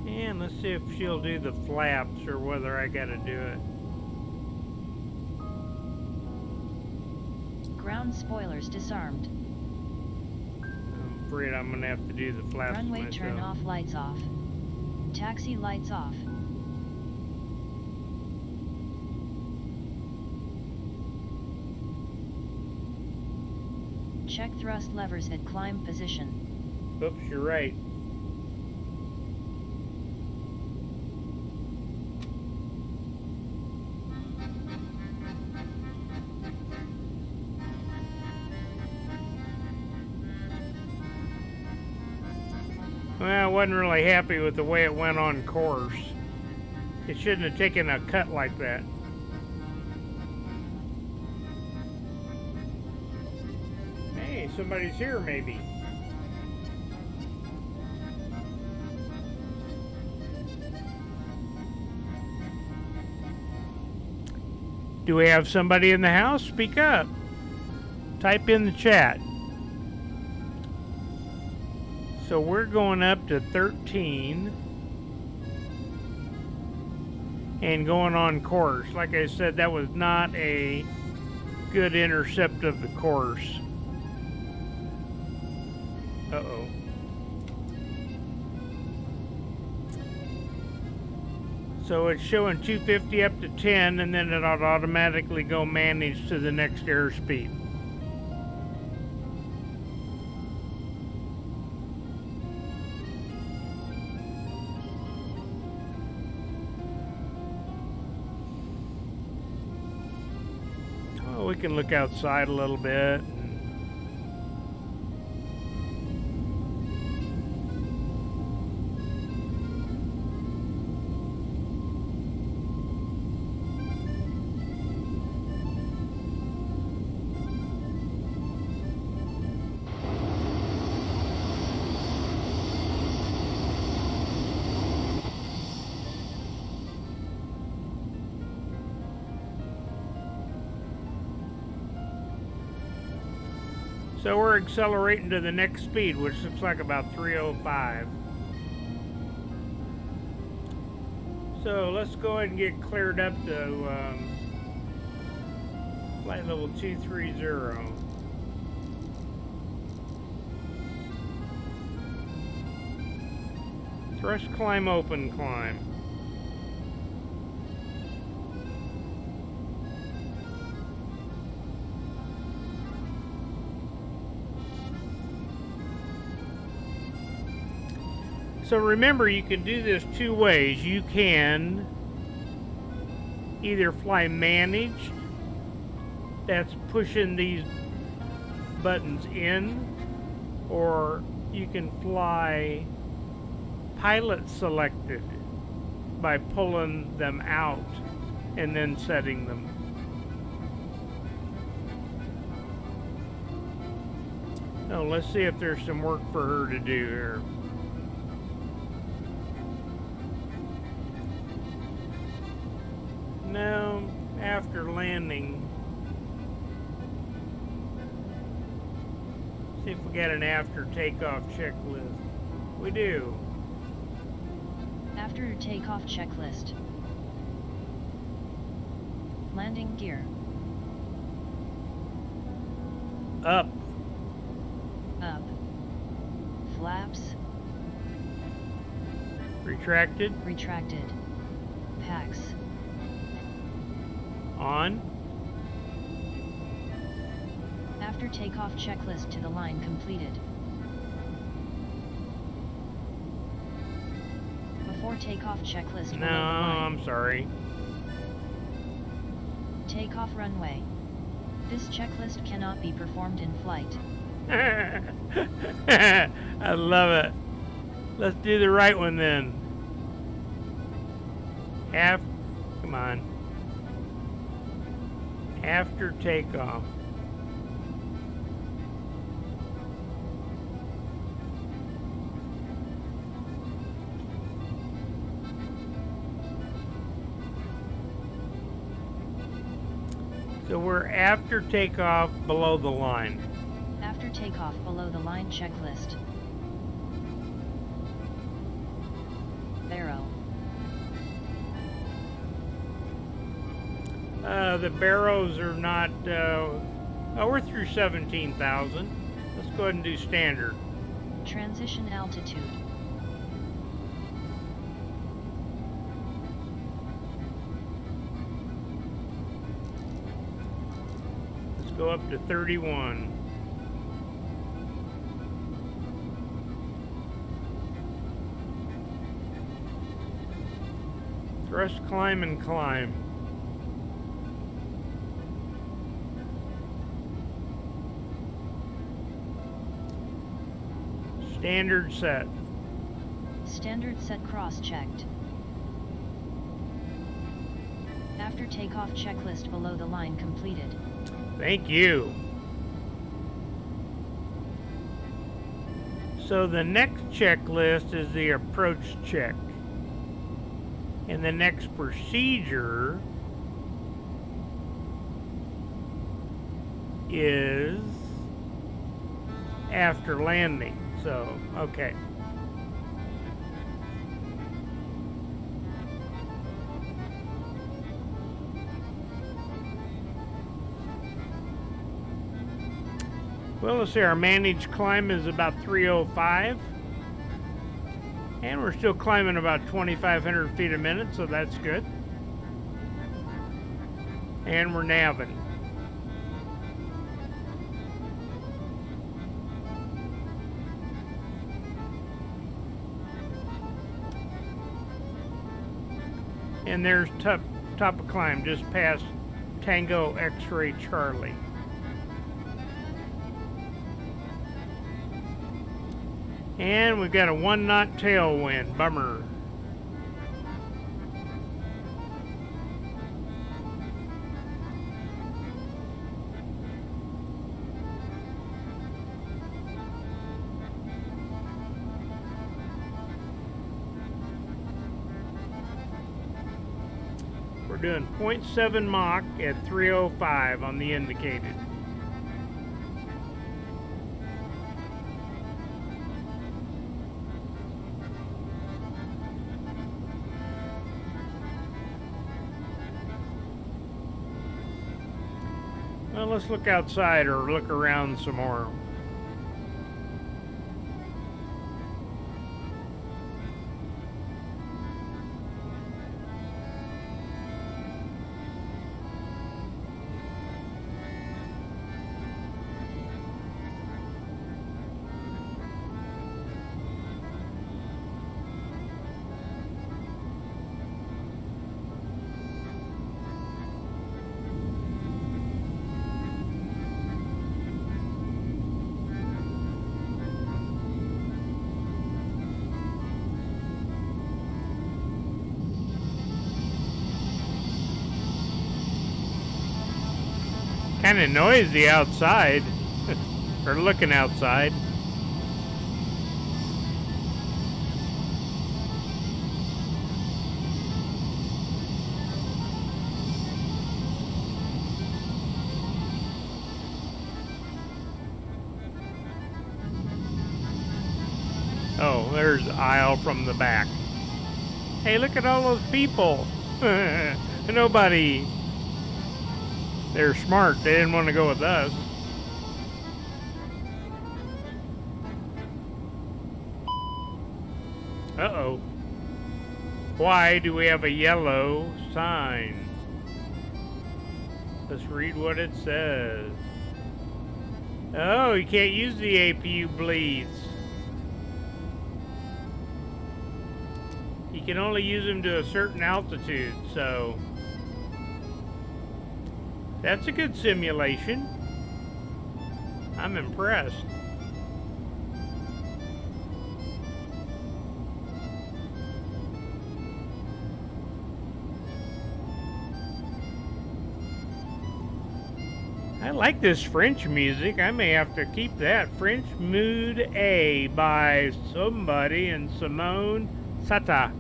And let's see if she'll do the flaps or whether I got to do it. Ground spoilers disarmed. I'm afraid I'm going to have to do the flaps Runway myself. turn off, lights off. Taxi lights off. Check thrust levers at climb position. Oops, you're right. Well, I wasn't really happy with the way it went on course. It shouldn't have taken a cut like that. Hey, somebody's here maybe. Do we have somebody in the house? Speak up. Type in the chat. So we're going up to 13 and going on course. Like I said, that was not a good intercept of the course. Uh-oh. So it's showing 250 up to 10, and then it'll automatically go manage to the next airspeed. Oh, we can look outside a little bit. So we're accelerating to the next speed, which looks like about 305. So let's go ahead and get cleared up to flight level 230. Thrust climb, open climb. So remember, you can do this two ways. You can either fly managed, that's pushing these buttons in, or you can fly pilot selected by pulling them out and then setting them. Now let's see if there's some work for her to do here. No, after landing. See if we got an after takeoff checklist. We do. After takeoff checklist. Landing gear. Up. Up. Flaps. Retracted. Retracted. Packs. On. After takeoff checklist to the line completed. Before takeoff checklist No, below the line. I'm sorry. Takeoff runway. This checklist cannot be performed in flight. I love it. Let's do the right one then. Come on. After takeoff. So we're after takeoff below the line. After takeoff below the line checklist. Barrow. The barrows are not, oh, we're through 17,000. Let's go ahead and do standard. Transition altitude. Let's go up to 31. Thrust climb and climb. Standard set. Standard set cross-checked. After takeoff checklist below the line completed. Thank you. So the next checklist is the approach check. And the next procedure is after landing. So, okay. Well, let's see, our managed climb is about 305. And we're still climbing about 2,500 feet a minute, so that's good. And we're navving. And there's top of climb, just past Tango X-Ray Charlie. And we've got a 1 knot tailwind, bummer. We're doing 0.7 Mach at 305 on the indicated. Well, let's look outside or look around some more. Kind of noisy outside, or looking outside. Oh, there's the aisle from the back. Hey, look at all those people. Nobody. They're smart. They didn't want to go with us. Uh-oh. Why do we have a yellow sign? Let's read what it says. Oh, you can't use the APU bleeds. You can only use them to a certain altitude, so that's a good simulation. I'm impressed. I like this French music. I may have to keep that. French Mood A by somebody and Simone Sata.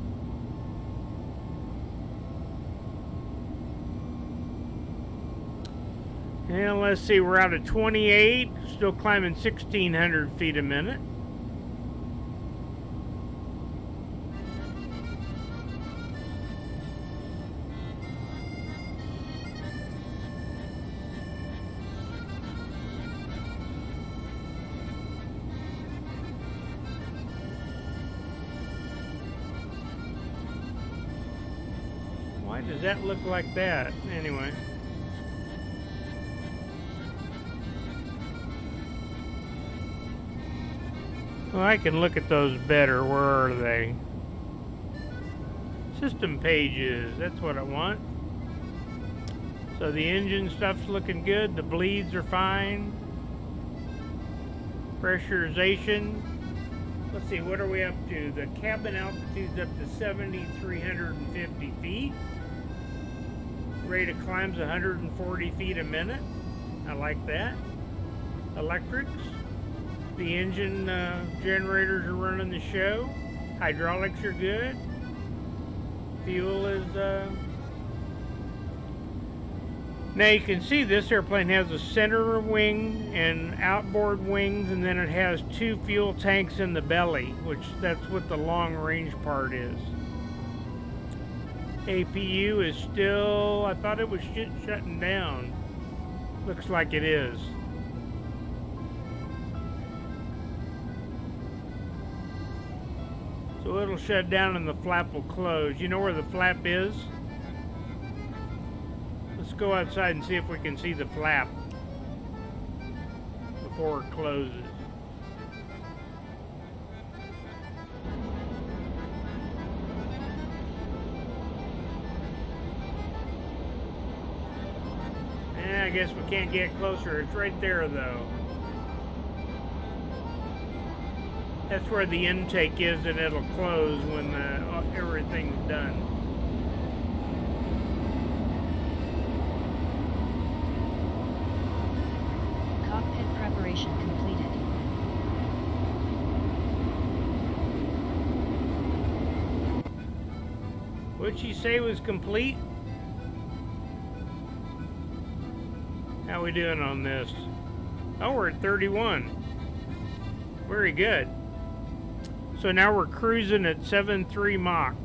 And let's see, we're out at 28, still climbing 1,600 feet a minute. Why does that look like that? Anyway. Well, I can look at those better. Where are they? System pages. That's what I want. So the engine stuff's looking good. The bleeds are fine. Pressurization. Let's see, what are we up to? The cabin altitude's up to 7,350 feet. Rate of climb's 140 feet a minute. I like that. Electrics. The engine generators are running the show. Hydraulics are good. Fuel is... Now you can see this airplane has a center wing and outboard wings, and then it has 2 fuel tanks in the belly, which that's what the long range part is. APU is still... I thought it was shutting down. Looks like it is. So it'll shut down and the flap will close. You know where the flap is? Let's go outside and see if we can see the flap before it closes. I guess we can't get closer. It's right there though. That's where the intake is, and it'll close when everything's done. Cockpit preparation completed. What'd she say was complete? How we doing on this? Oh, we're at 31. Very good. So now we're cruising at 7.3 Mach.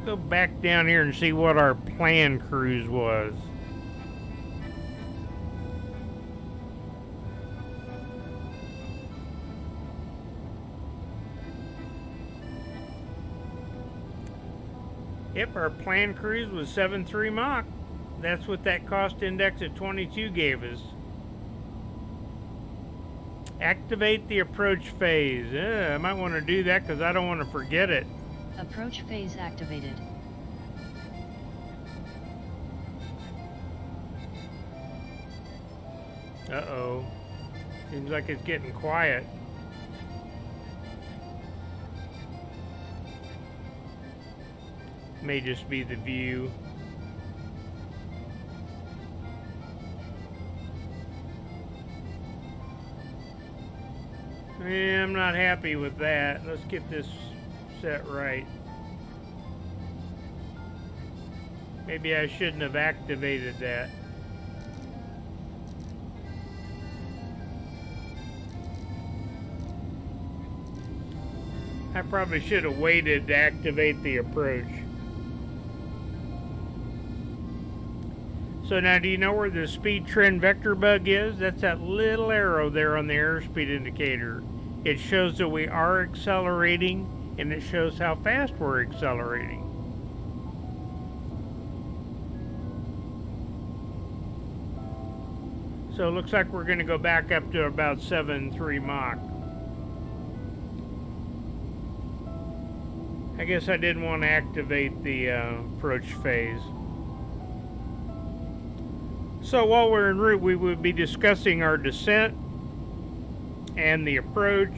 Go back down here and see what our planned cruise was. Yep, our planned cruise was 7.3 Mach. That's what that cost index of 22 gave us. Activate the approach phase. I might want to do that because I don't want to forget it. Approach phase activated. Uh-oh. Seems like it's getting quiet. May just be the view. Yeah, I'm not happy with that. Let's get this set right. Maybe I shouldn't have activated that. I probably should have waited to activate the approach. So now, do you know where the speed trend vector bug is? That's that little arrow there on the airspeed indicator. It shows that we are accelerating, and it shows how fast we're accelerating. So it looks like we're going to go back up to about 7.3 Mach. I guess I didn't want to activate the approach phase. So while we're en route, we would be discussing our descent and the approach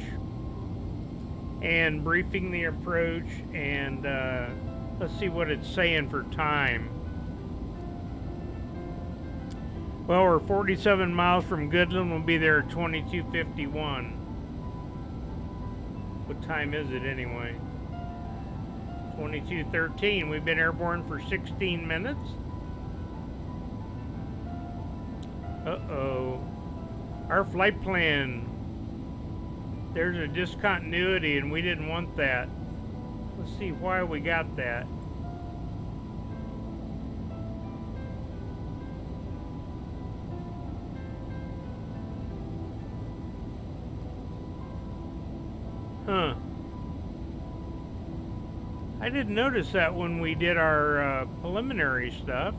and briefing the approach, and let's see what it's saying for time. Well, we're 47 miles from Goodland. We'll be there at 22:51. What time is it anyway? 22:13. We've been airborne for 16 minutes. Uh-oh. Our flight plan. There's a discontinuity, and we didn't want that. Let's see why we got that. Huh. I didn't notice that when we did our preliminary stuff.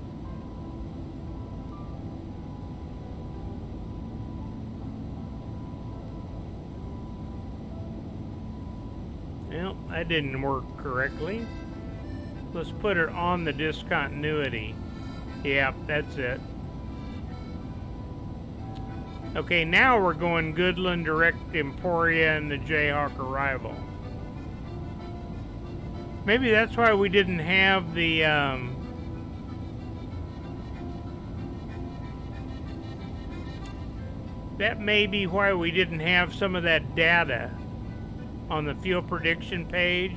Well, that didn't work correctly. Let's put it on the discontinuity. Yep, that's it. Okay, now we're going Goodland, direct Emporia, and the Jayhawk arrival. Maybe that's why we didn't have the that may be why we didn't have some of that data on the fuel prediction page.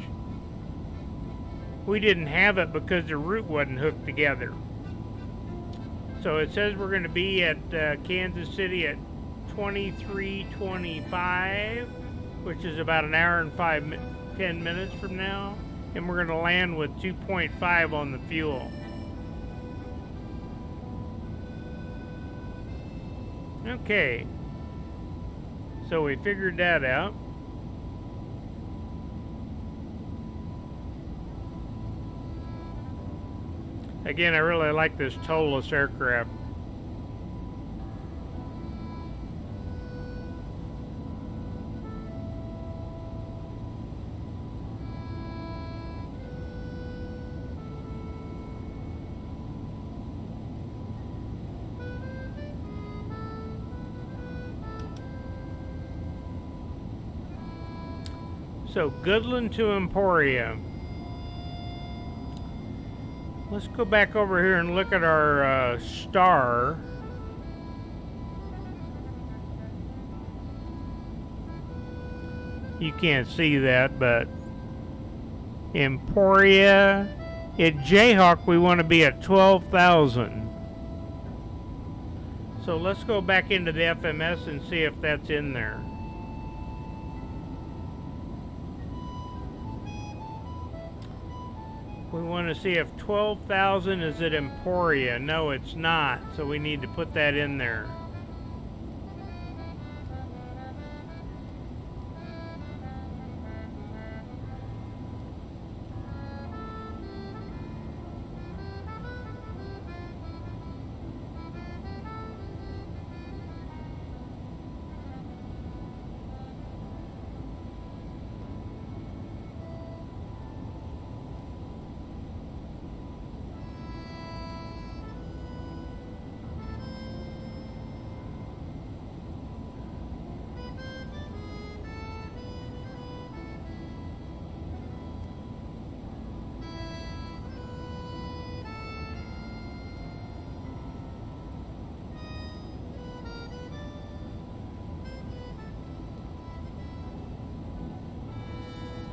We didn't have it because the route wasn't hooked together. So it says we're going to be at Kansas City at 23:25, which is about an hour and 10 minutes from now. And we're going to land with 2.5 on the fuel. Okay. So we figured that out. Again, I really like this ToLiss aircraft. So, Goodland to Emporia. Let's go back over here and look at our star. You can't see that, but Emporia. At Jayhawk, we want to be at 12,000. So let's go back into the FMS and see if that's in there. We want to see if 12,000 is at Emporia. No, it's not. So we need to put that in there.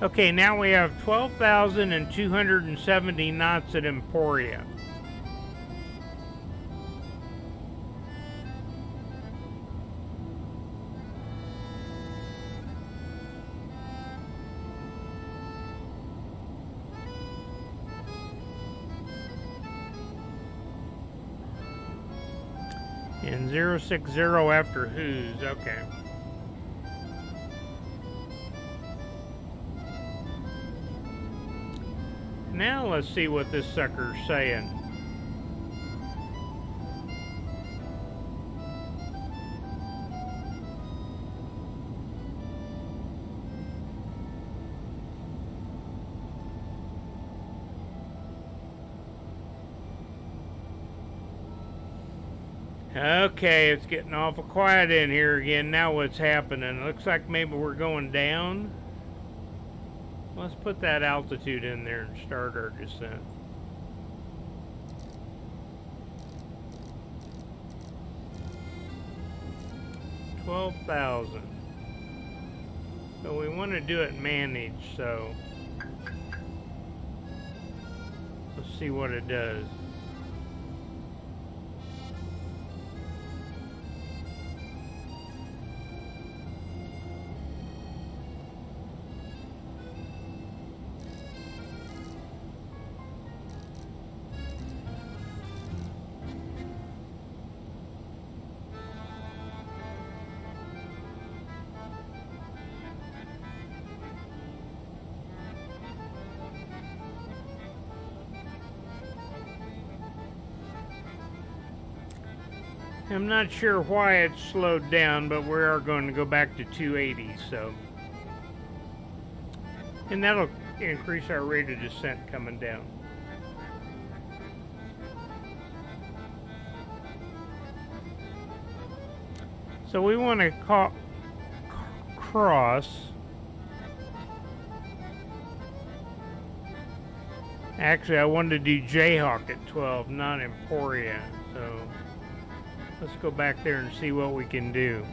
Okay, now we have 12,270 knots at Emporia. And 060 after who's, okay. Now let's see what this sucker's saying. Okay, it's getting awful quiet in here again. Now what's happening? Looks like maybe we're going down. Let's put that altitude in there and start our descent. $12,000. So we want to do it managed, so let's see what it does. I'm not sure why it's slowed down, but we are going to go back to 280, so. And that'll increase our rate of descent coming down. So we want to cross. Actually, I wanted to do Jayhawk at 12, not Emporia, so. Let's go back there and see what we can do.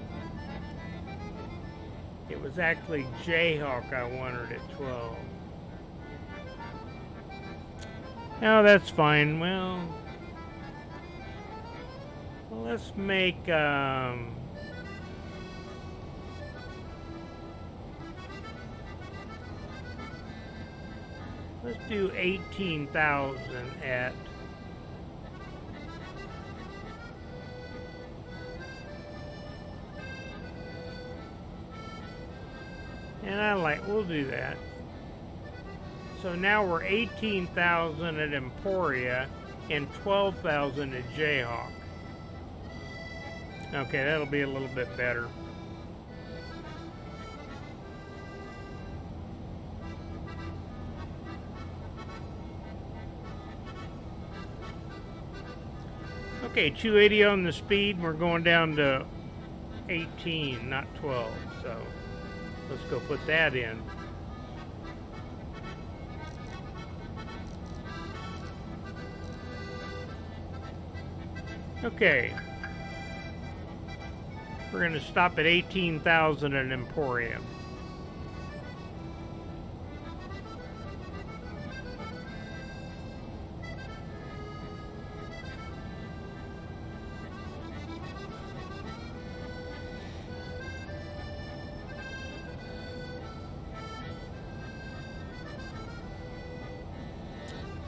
It was actually Jayhawk I wanted at 12. Oh, that's fine. Well, let's make let's do 18,000 at we'll do that. So now we're 18,000 at Emporia and 12,000 at Jayhawk. Okay, that'll be a little bit better. Okay, 280 on the speed. We're going down to 18, not 12. So let's go put that in. Okay. We're going to stop at 18,000 at Emporium.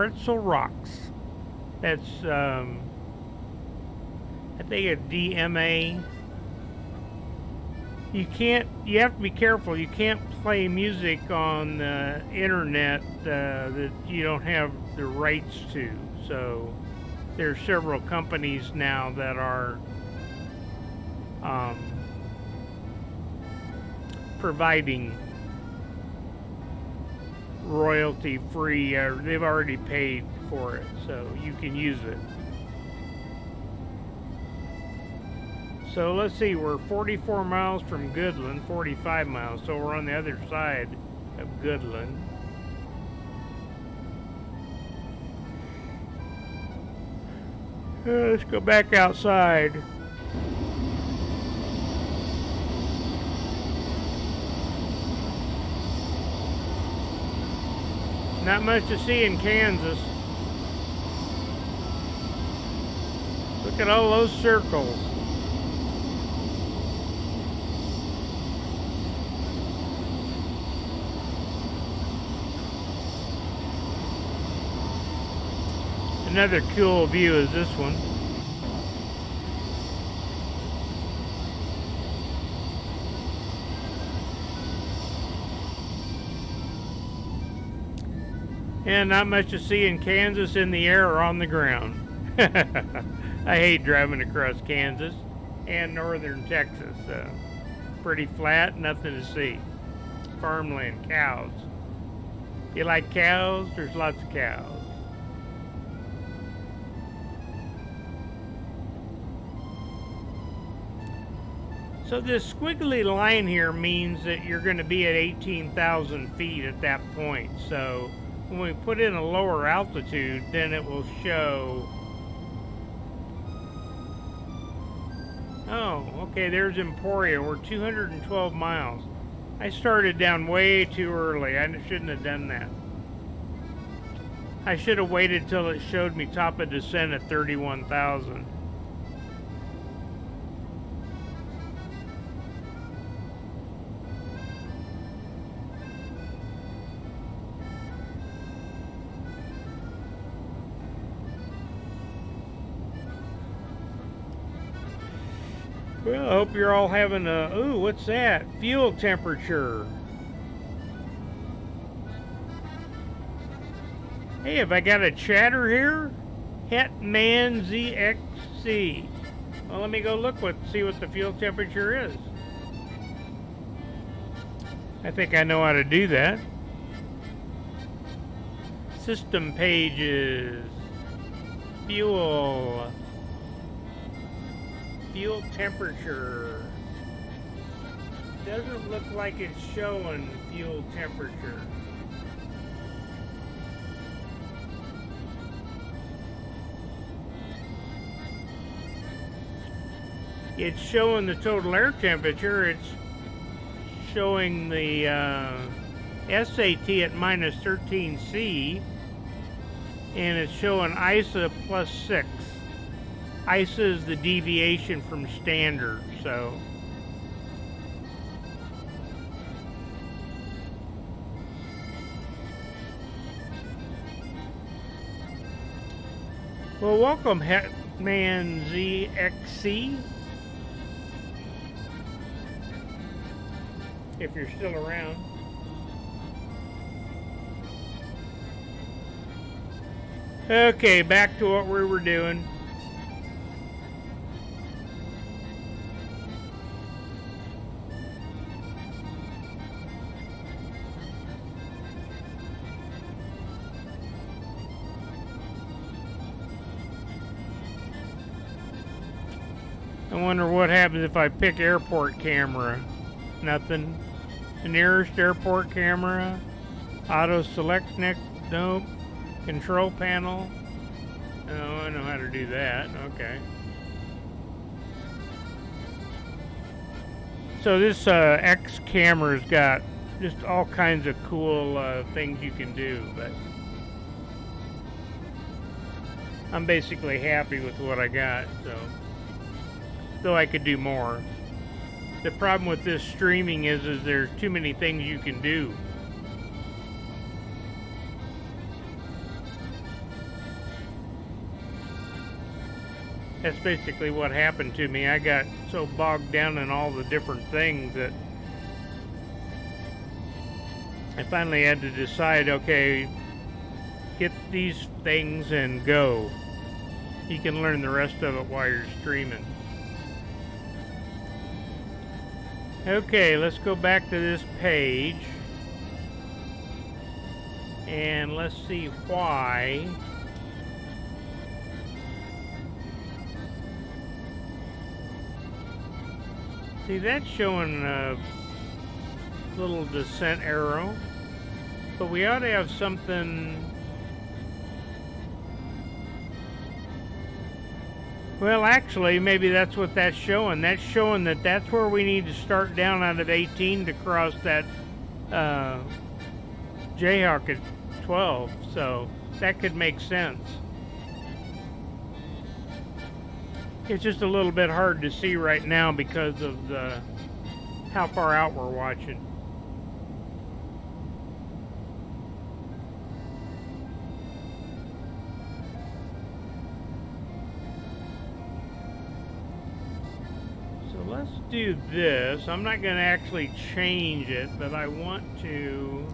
Pretzel Rocks. That's, I think it's DMA. You have to be careful. You can't play music on the internet that you don't have the rights to. So there are several companies now that are providing royalty free, they've already paid for it, so you can use it. So let's see, we're 44 miles from Goodland, 45 miles, so we're on the other side of Goodland. Let's go back outside. Not much to see in Kansas. Look at all those circles. Another cool view is this one. And not much to see in Kansas in the air or on the ground. I hate driving across Kansas and northern Texas. Pretty flat, nothing to see. Farmland, cows. You like cows? There's lots of cows. So this squiggly line here means that you're going to be at 18,000 feet at that point. So when we put in a lower altitude, then it will show. Oh, okay, there's Emporia. We're 212 miles. I started down way too early. I shouldn't have done that. I should have waited till it showed me top of descent at 31,000. Well, I hope you're all having a, ooh, what's that? Fuel temperature. Hey, have I got a chatter here? Hetman ZXC. Well, let me go see what the fuel temperature is. I think I know how to do that. System pages. Fuel temperature. Doesn't look like it's showing fuel temperature. It's showing the total air temperature. It's showing the SAT at minus 13C, and it's showing ISA plus 6. ISA is the deviation from standard, so. Well, welcome, Hetman ZXC. If you're still around. Okay, back to what we were doing. I wonder what happens if I pick airport camera. Nothing. The nearest airport camera. Auto select next. Nope. Control panel. Oh, I know how to do that. Okay. So this X camera's got just all kinds of cool things you can do, but I'm basically happy with what I got, so. Though I could do more. The problem with this streaming is there's too many things you can do. That's basically what happened to me. I got so bogged down in all the different things that I finally had to decide, okay, get these things and go. You can learn the rest of it while you're streaming. Okay, let's go back to this page. And let's see why. See, that's showing a little descent arrow. But we ought to have something. Well, actually, maybe that's what that's showing. That's showing that that's where we need to start down out of 18 to cross that Jayhawk at 12. So that could make sense. It's just a little bit hard to see right now because of how far out we're watching. Let's do this. I'm not going to actually change it, but I want to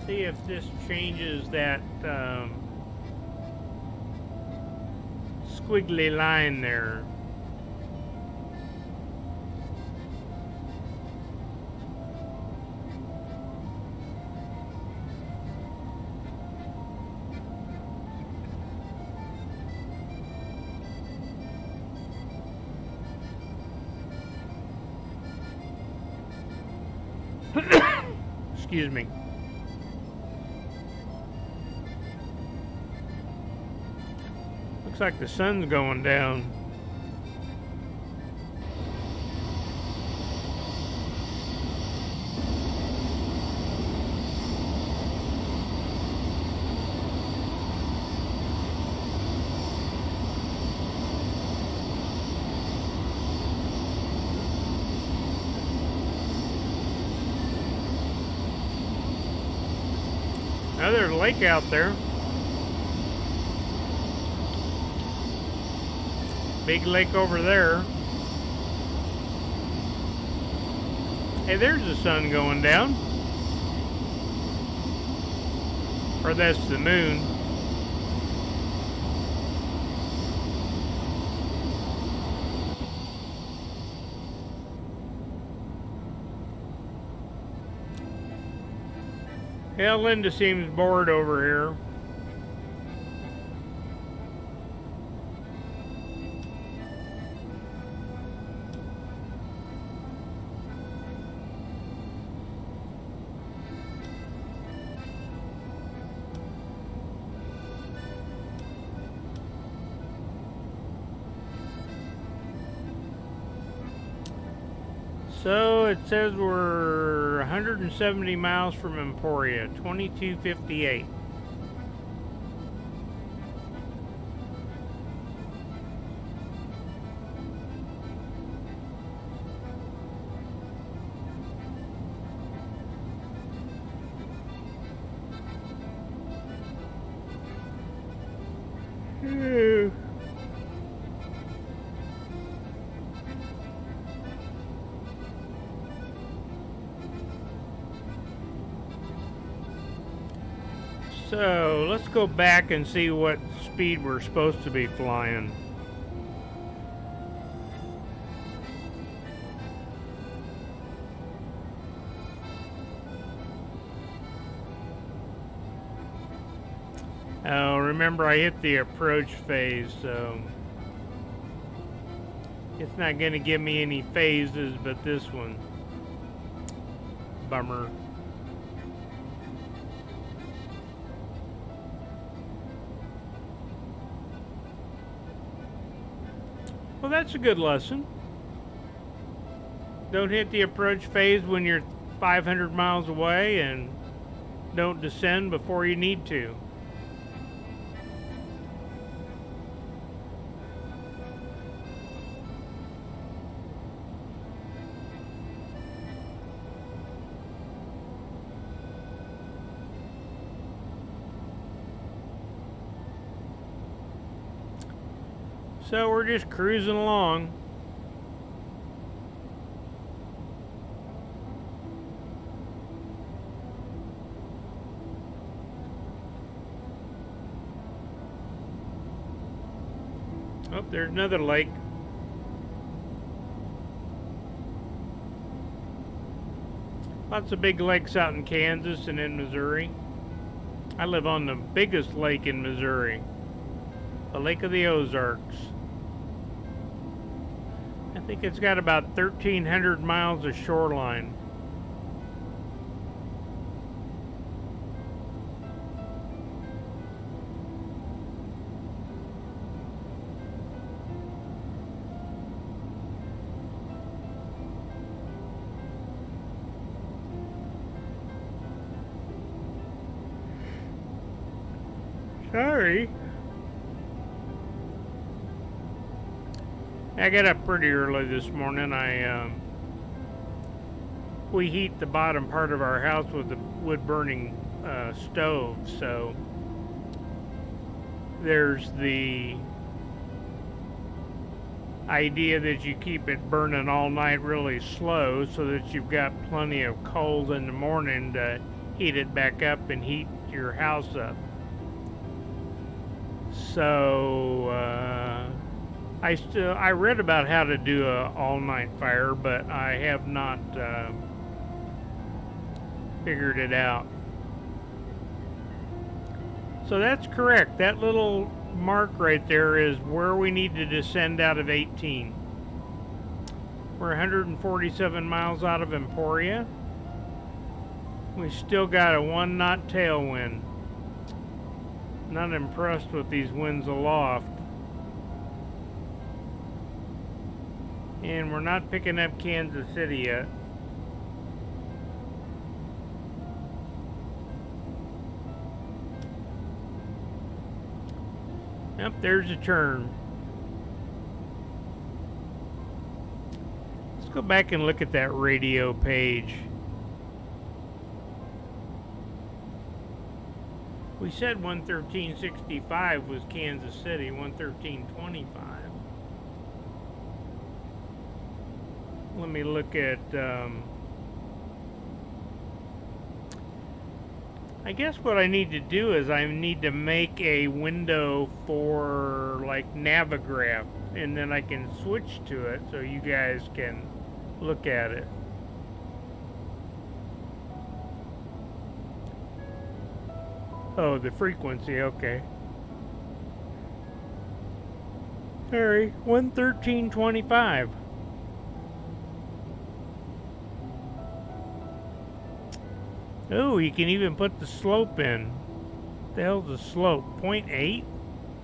see if this changes that squiggly line there. Excuse me. Looks like the sun's going down. Now there's a lake out there. Big lake over there. Hey, there's the sun going down. Or that's the moon. Yeah, Linda seems bored over here. So it says we're 170 miles from Emporia, 2258. So let's go back and see what speed we're supposed to be flying. Oh, remember I hit the approach phase, so it's not going to give me any phases but this one. Bummer. Well, that's a good lesson. Don't hit the approach phase when you're 500 miles away, and don't descend before you need to. So we're just cruising along. Oh, there's another lake. Lots of big lakes out in Kansas and in Missouri. I live on the biggest lake in Missouri, the Lake of the Ozarks. I think it's got about 1,300 miles of shoreline. Sorry. I got up pretty early this morning. We heat the bottom part of our house with a wood-burning stove, so there's the idea that you keep it burning all night really slow so that you've got plenty of coal in the morning to heat it back up and heat your house up. So I read about how to do a all-night fire, but I have not figured it out. So that's correct. That little mark right there is where we need to descend out of 18. We're 147 miles out of Emporia. We still got a 1-knot tailwind. Not impressed with these winds aloft. And we're not picking up Kansas City yet. Yep, there's a turn. Let's go back and look at that radio page. We said 113.65 was Kansas City, 113.25. Let me look at, I guess what I need to do is I need to make a window for like Navigraph, and then I can switch to it so you guys can look at it. Oh, the frequency, okay. Sorry, 113.25. Oh, you can even put the slope in. The hell's the slope? 0.8?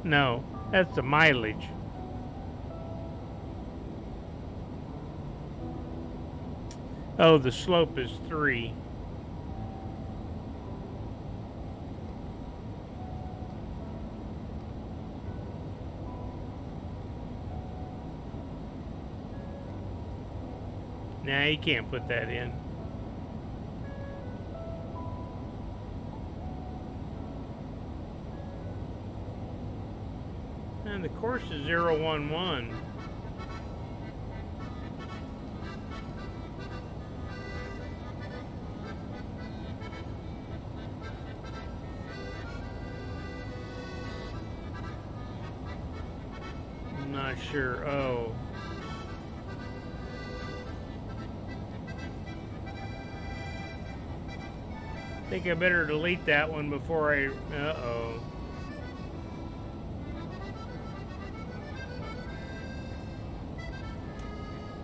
No, that's the mileage. Oh, the slope is 3. Nah, you can't put that in. And the course is 011. I'm not sure. Oh. I think I better delete that one before I... Uh-oh.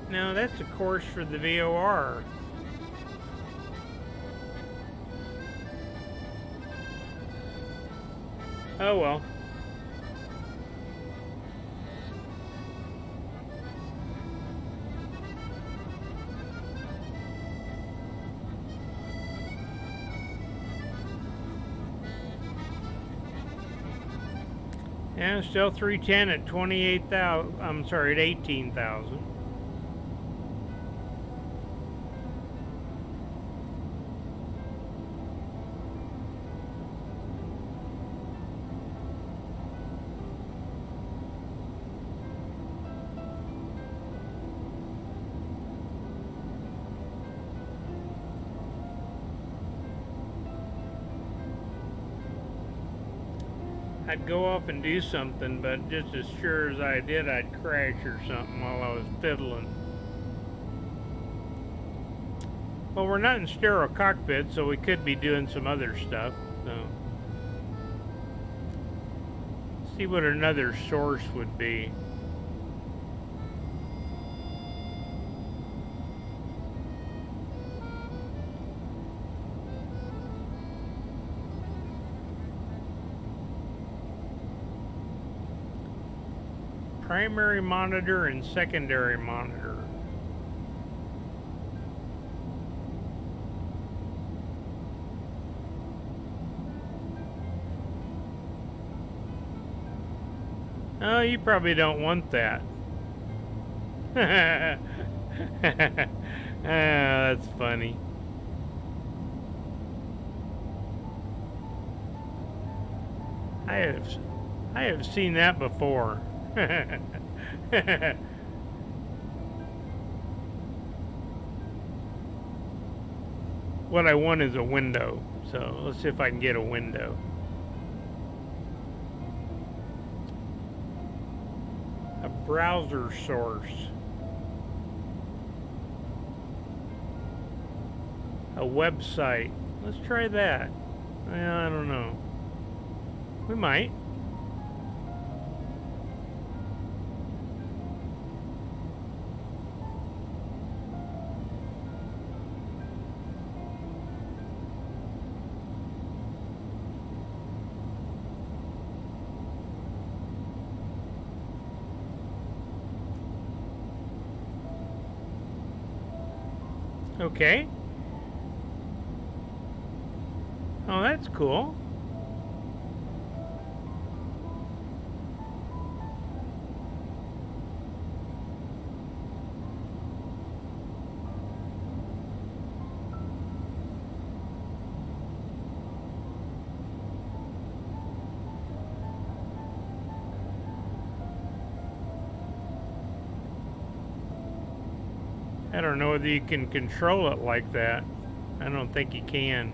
No, that's a course for the VOR. Oh well. Yeah, still 310 at 28,000. I'm sorry, at 18,000. I'd go off and do something, but just as sure as I did, I'd crash or something while I was fiddling. Well, we're not in stereo cockpit, so we could be doing some other stuff. So, see what another source would be. Primary monitor and secondary monitor. Oh, you probably don't want that. That's funny. I have seen that before. What I want is a window. So let's see if I can get a window. A browser source. A website. Let's try that. Well, I don't know. We might. Okay. Oh, that's cool. I don't know whether you can control it like that. I don't think you can.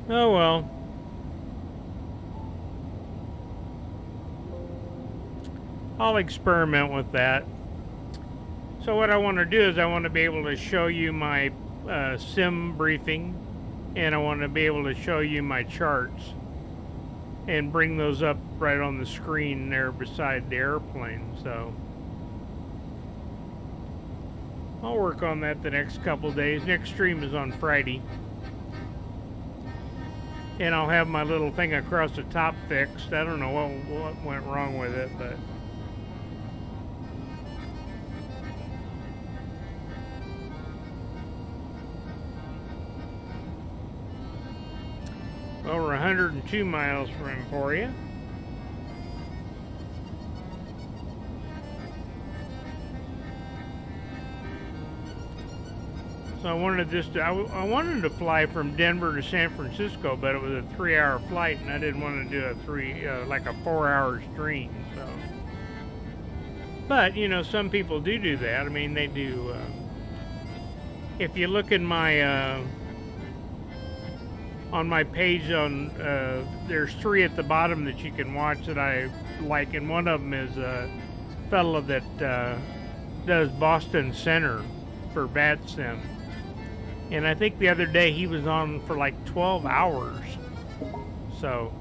Oh well. I'll experiment with that. So what I want to do is I want to be able to show you my sim briefing, and I want to be able to show you my charts and bring those up right on the screen there beside the airplane. So I'll work on that the next couple days. Next stream is on Friday. And I'll have my little thing across the top fixed. I don't know what went wrong with it, but well, we're 102 miles from Emporia. So I wanted this to, I wanted to fly from Denver to San Francisco, but it was a 3-hour flight, and I didn't want to do like a 4-hour stream. So, but you know, some people do that. I mean, they do. If you look in my on my page on there's 3 at the bottom that you can watch that I like, and one of them is a fellow that does Boston Center for VATSIM, and I think the other day he was on for like 12 hours. So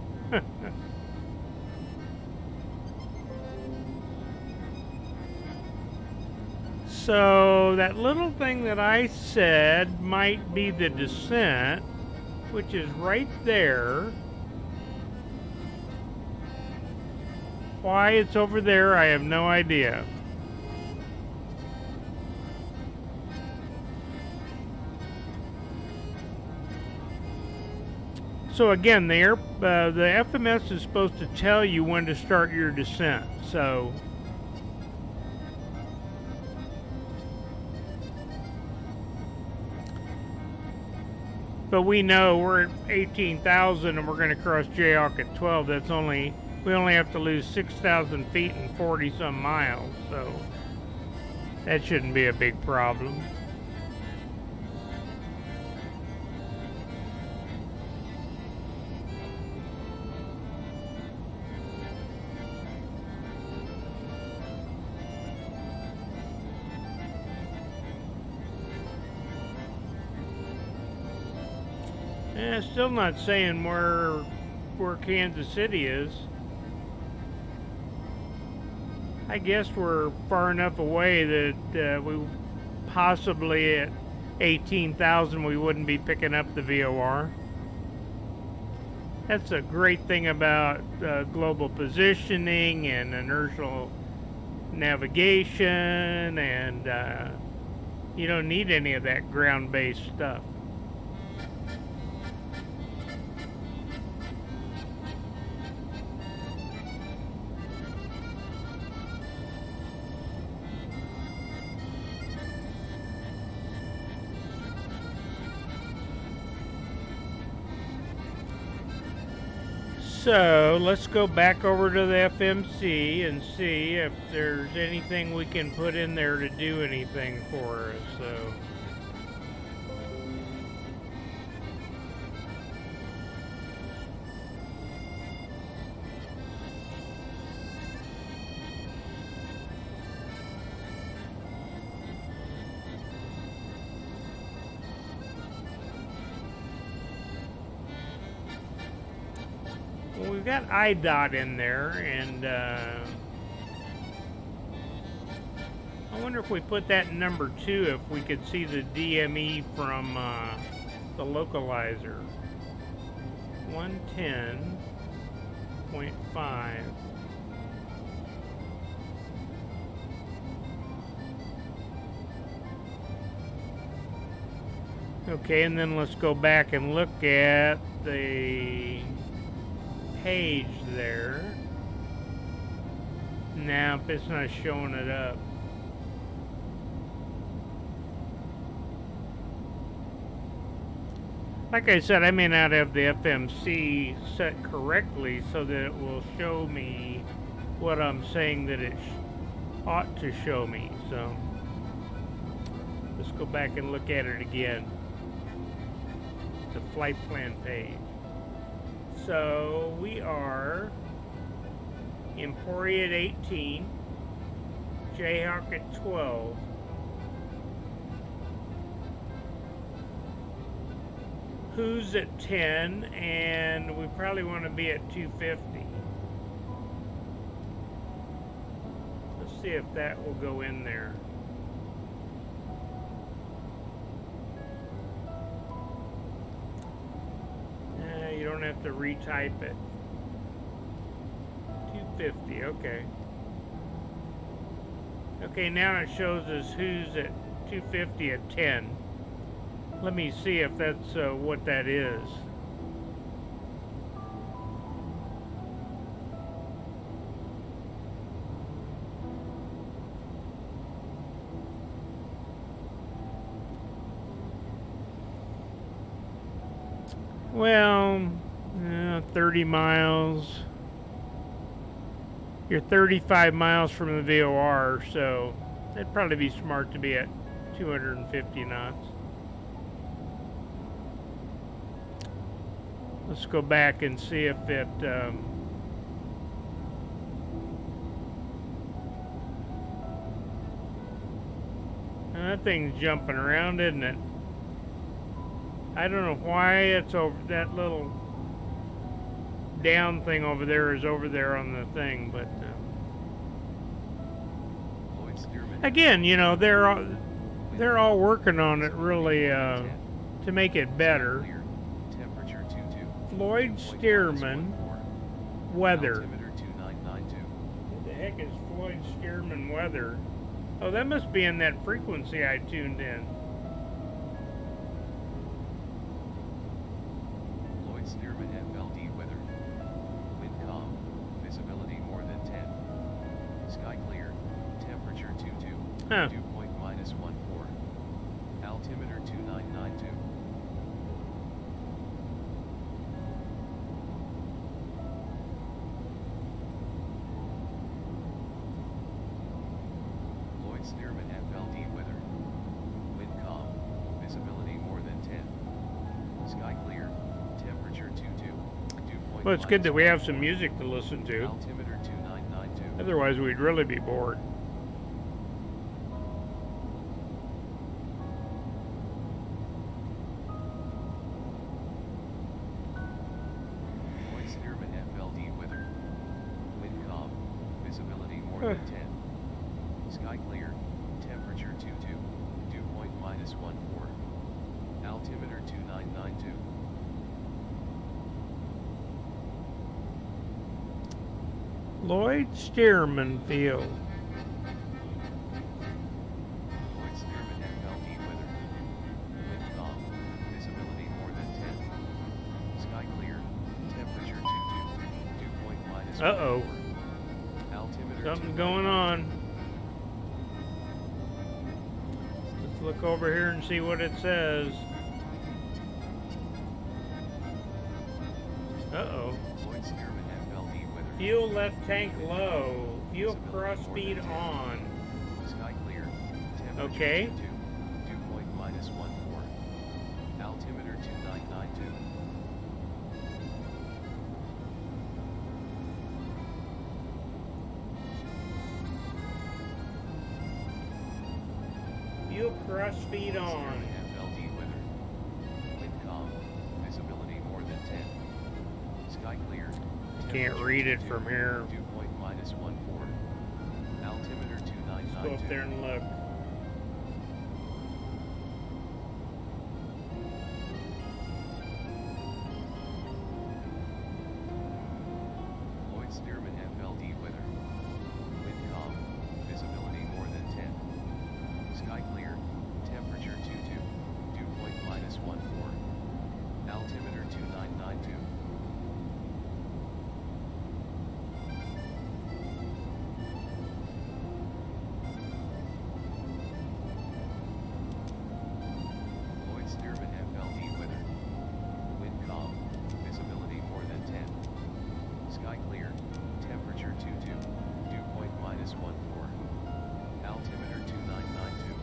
so that little thing that I said might be the descent, which is right there. Why it's over there, I have no idea. So again, the FMS is supposed to tell you when to start your descent. So but we know we're at 18,000 and we're going to cross Jayhawk at 12. We only have to lose 6,000 feet and 40 some miles. So That shouldn't be a big problem. Still not saying where Kansas City is. I guess we're far enough away that we possibly at 18,000 we wouldn't be picking up the VOR. That's a great thing about global positioning and inertial navigation, and you don't need any of that ground-based stuff. So let's go back over to the FMC and see if there's anything we can put in there to do anything for us. So we've got IDOT in there, and I wonder if we put that in number 2, if we could see the DME from the localizer. 110.5. Okay, and then let's go back and look at the page there. Now, it's not showing it up. Like I said, I may not have the FMC set correctly so that it will show me what I'm saying that it ought to show me. So let's go back and look at it again. The flight plan page. So we are Emporia at 18, Jayhawk at 12, Who's at 10, and we probably want to be at 250. Let's see if that will go in there. You don't have to retype it. 250, okay. Okay, now it shows us who's at 250 at 10. Let me see if that's what that is. Well, 30 miles. You're 35 miles from the VOR, so it'd probably be smart to be at 250 knots. Let's go back and see if it that thing's jumping around, isn't it? I don't know why it's over. That little down thing over there is over there on the thing, but again, you know, they're all working on it really to make it better. Floyd Stearman weather. What the heck is Floyd Stearman weather? Oh, that must be in that frequency I tuned in. Floyd Stearman FLD weather. Wind calm, visibility more than 10. Sky clear, temperature 22, dew point -14. Altimeter 2992. Stearman FLD weather. Wind calm, visibility more than 10. Sky clear, temperature 22. Dew point Well, it's good that we have some -1. music to listen to. Altimeter 2992. Otherwise, we'd really be bored. Lloyd Stearman FLD weather. Wind calm, visibility more than 10. Sky clear, temperature 22. Dew point -14. Altimeter 2992. Lloyd Stearman Field. Lloyd Stearman FLD weather. Wind calm, visibility more than 10. Sky clear, temperature 22. Dew point -14. Uh-oh. Altimeter Something's going on. Let's look over here and see what it says. Uh-oh. Lloyd Stearman FLD weather. Fuel left tank low. Fuel cross feed on. Sky clear, temperature Okay. 22. Dew point -14. Altimeter 2992. Fuel cross feed on. Stearman FLD weather. Wind calm, visibility more than 10. Sky clear. Can't read it from here. Dew point -14. Altimeter Let's go 2992. up there and look. Lloyd Stearman FLD weather. Wind calm, visibility more than 10. Sky clear, temperature 22. Dew point -14. Altimeter 2992. Lloyd Stearman FLD weather. Wind calm, visibility more than 10. Sky clear, temperature 22. Dew point -14. Altimeter 2992.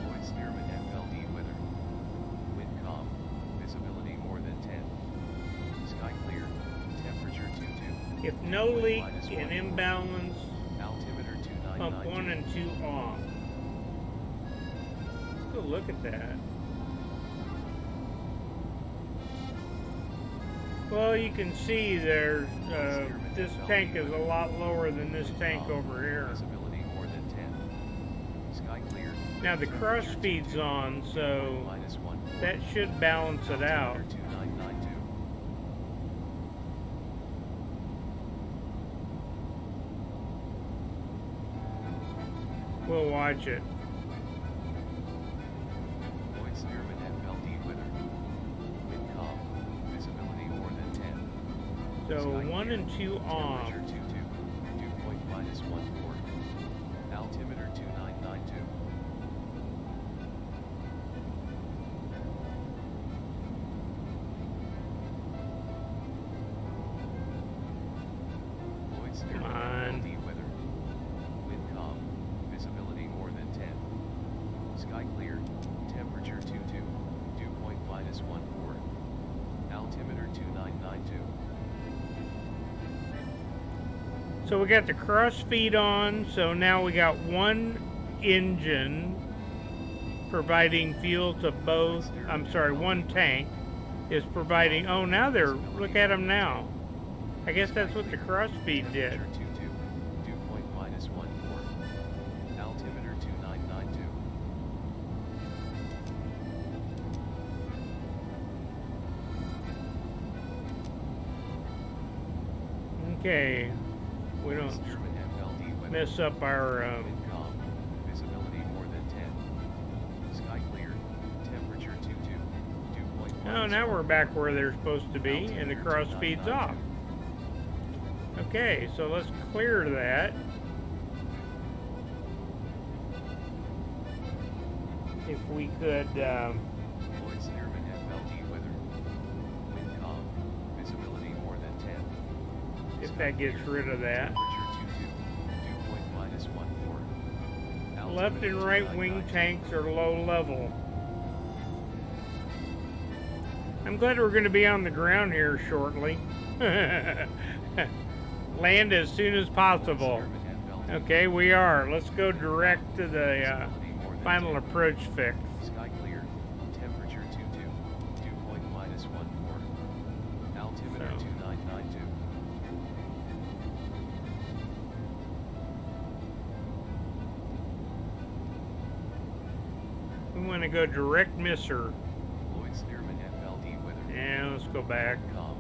Lloyd Stearman FLD weather. Wind calm, visibility more than 10. Sky clear, temperature 22. If no leak in imbalance, Altimeter pump 2992. 1 and 2 off. Let's go look at that. Well, you can see there's this tank is a lot lower than this tank over here. Visibility more than 10. Sky clear. Now the cross feed's on, so -1. that should balance it out. Altimeter 2992. We'll watch it. Lloyd Stearman FLD weather. Wind calm. Visibility more than 10. So Sky 1 clear. and 2 off. Temperature 22. Dew point -14. Altimeter 2992. Lloyd Stearman on. FLD weather. Wind calm. Visibility more than 10. Sky clear. Temperature 22. Dew point -14. Altimeter 2992. So we got the cross feed on, so now we got one engine providing fuel to both, I'm sorry, one tank is providing, oh now they're, look at them now. I guess that's what the cross feed did. Temperature 22. Dew point -14. Altimeter 2992. Okay, we don't Stearman FLD weather. mess up our, Wind calm. Visibility more than 10. Sky clear. Temperature 22. Dew point oh now we're back where they're supposed to be and the cross feed's off. Okay, so let's clear that. If we could, Lloyd Stearman that gets rid of that. Temperature 22. Dew point -14. Left and right wing tanks are low level. I'm glad we're going to be on the ground here shortly. Land as soon as possible. Okay, we are. Let's go direct to the final approach fix. Sky clear. Temperature 22. Dew point -14. Altimeter 2992. We want to go direct misser. Lloyd Stearman FLD weather. And let's go back. Calm.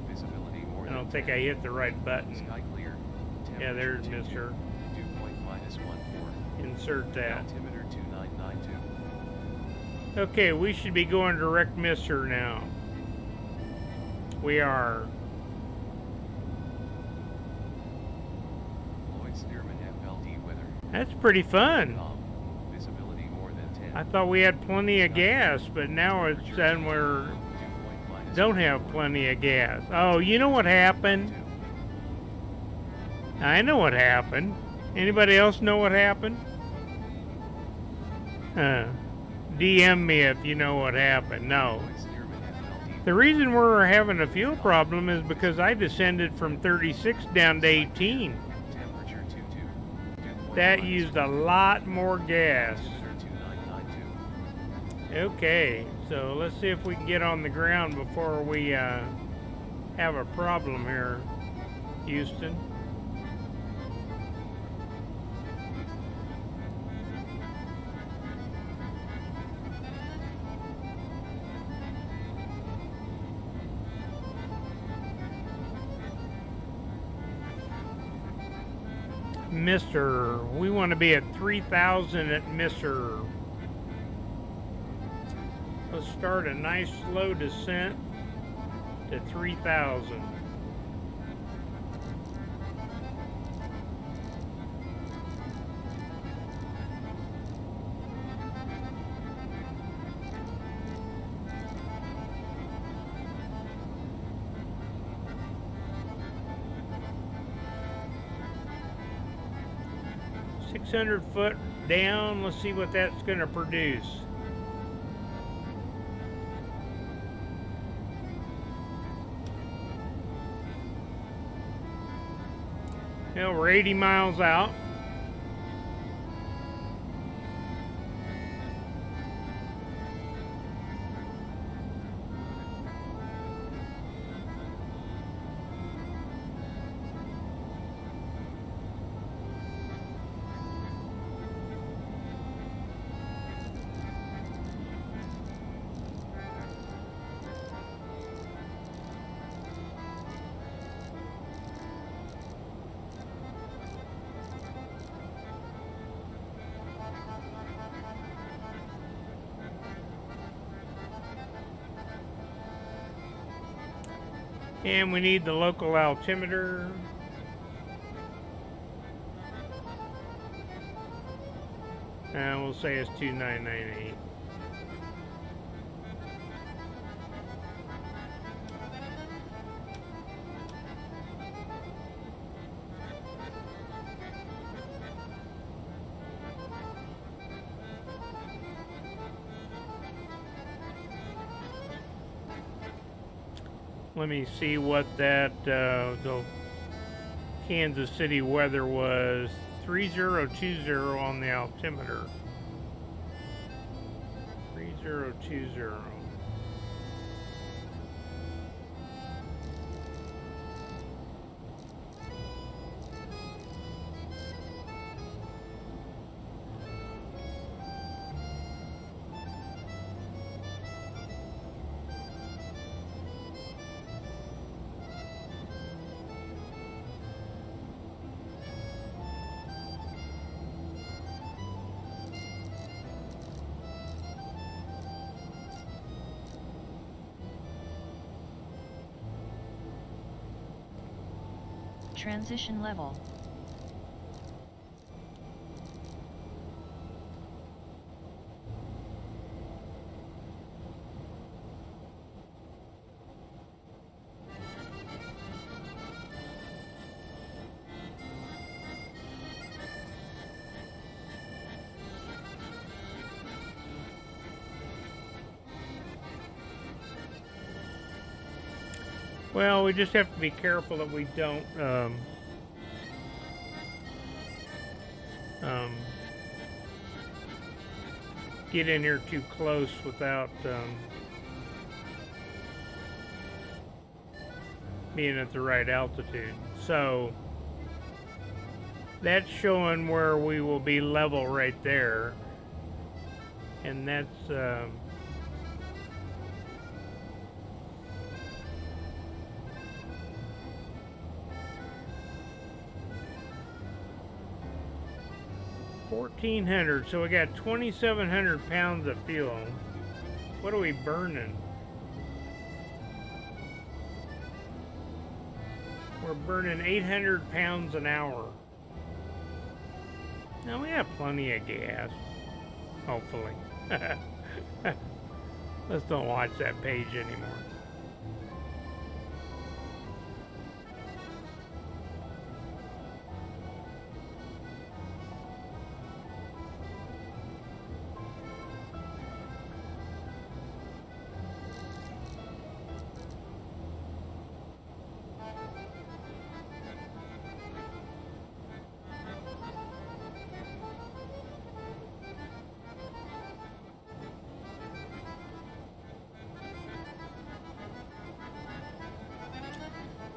Visibility more I than don't think 10. I hit the right button. Sky clear. Yeah, there's Temperature 22. misser. Dew point -14. Insert that. Altimeter 2992. Okay, we should be going direct misser now. We are. Lloyd Stearman FLD weather. That's pretty fun. Calm. Visibility more than 10. I thought we had plenty of gas, but now it's saying we're don't have plenty of gas. Oh, you know what happened? I know what happened. Anybody else know what happened? DM me if you know what happened. No. The reason we're having a fuel problem is because I descended from 36 down to 18. That used a lot more gas. Okay, so let's see if we can get on the ground before we have a problem here, Houston. Mister, we want to be at 3,000 at Mister. Let's start a nice slow descent to 3,000. $600 down. Let's see what that's going to produce. Well, we're 80 miles out. And we need the local altimeter. And we'll say it's 2998. Let me see what that the Kansas City weather was. 3020 on the altimeter. 3020. Transition level. Well, we just have to be careful that we don't um, get in here too close without being at the right altitude. So that's showing where we will be level right there, and that's 1,400. So we got 2,700 pounds of fuel. What are we burning? We're burning 800 pounds an hour. Now we have plenty of gas, hopefully. Let's don't watch that page anymore.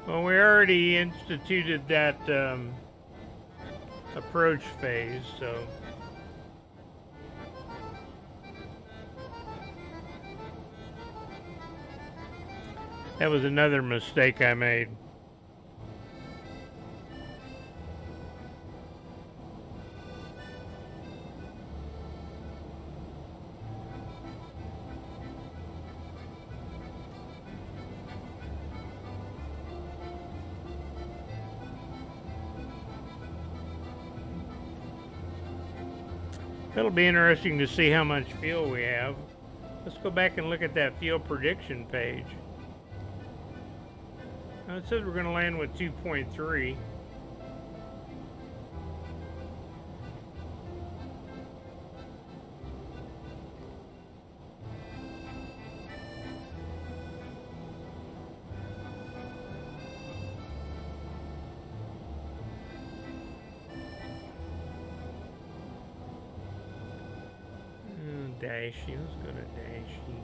Well, we already instituted that approach phase, so that was another mistake I made. It'll be interesting to see how much fuel we have. Let's go back and look at that fuel prediction page. Now it says we're going to land with 2.3. Dashy, let's go to Dashy.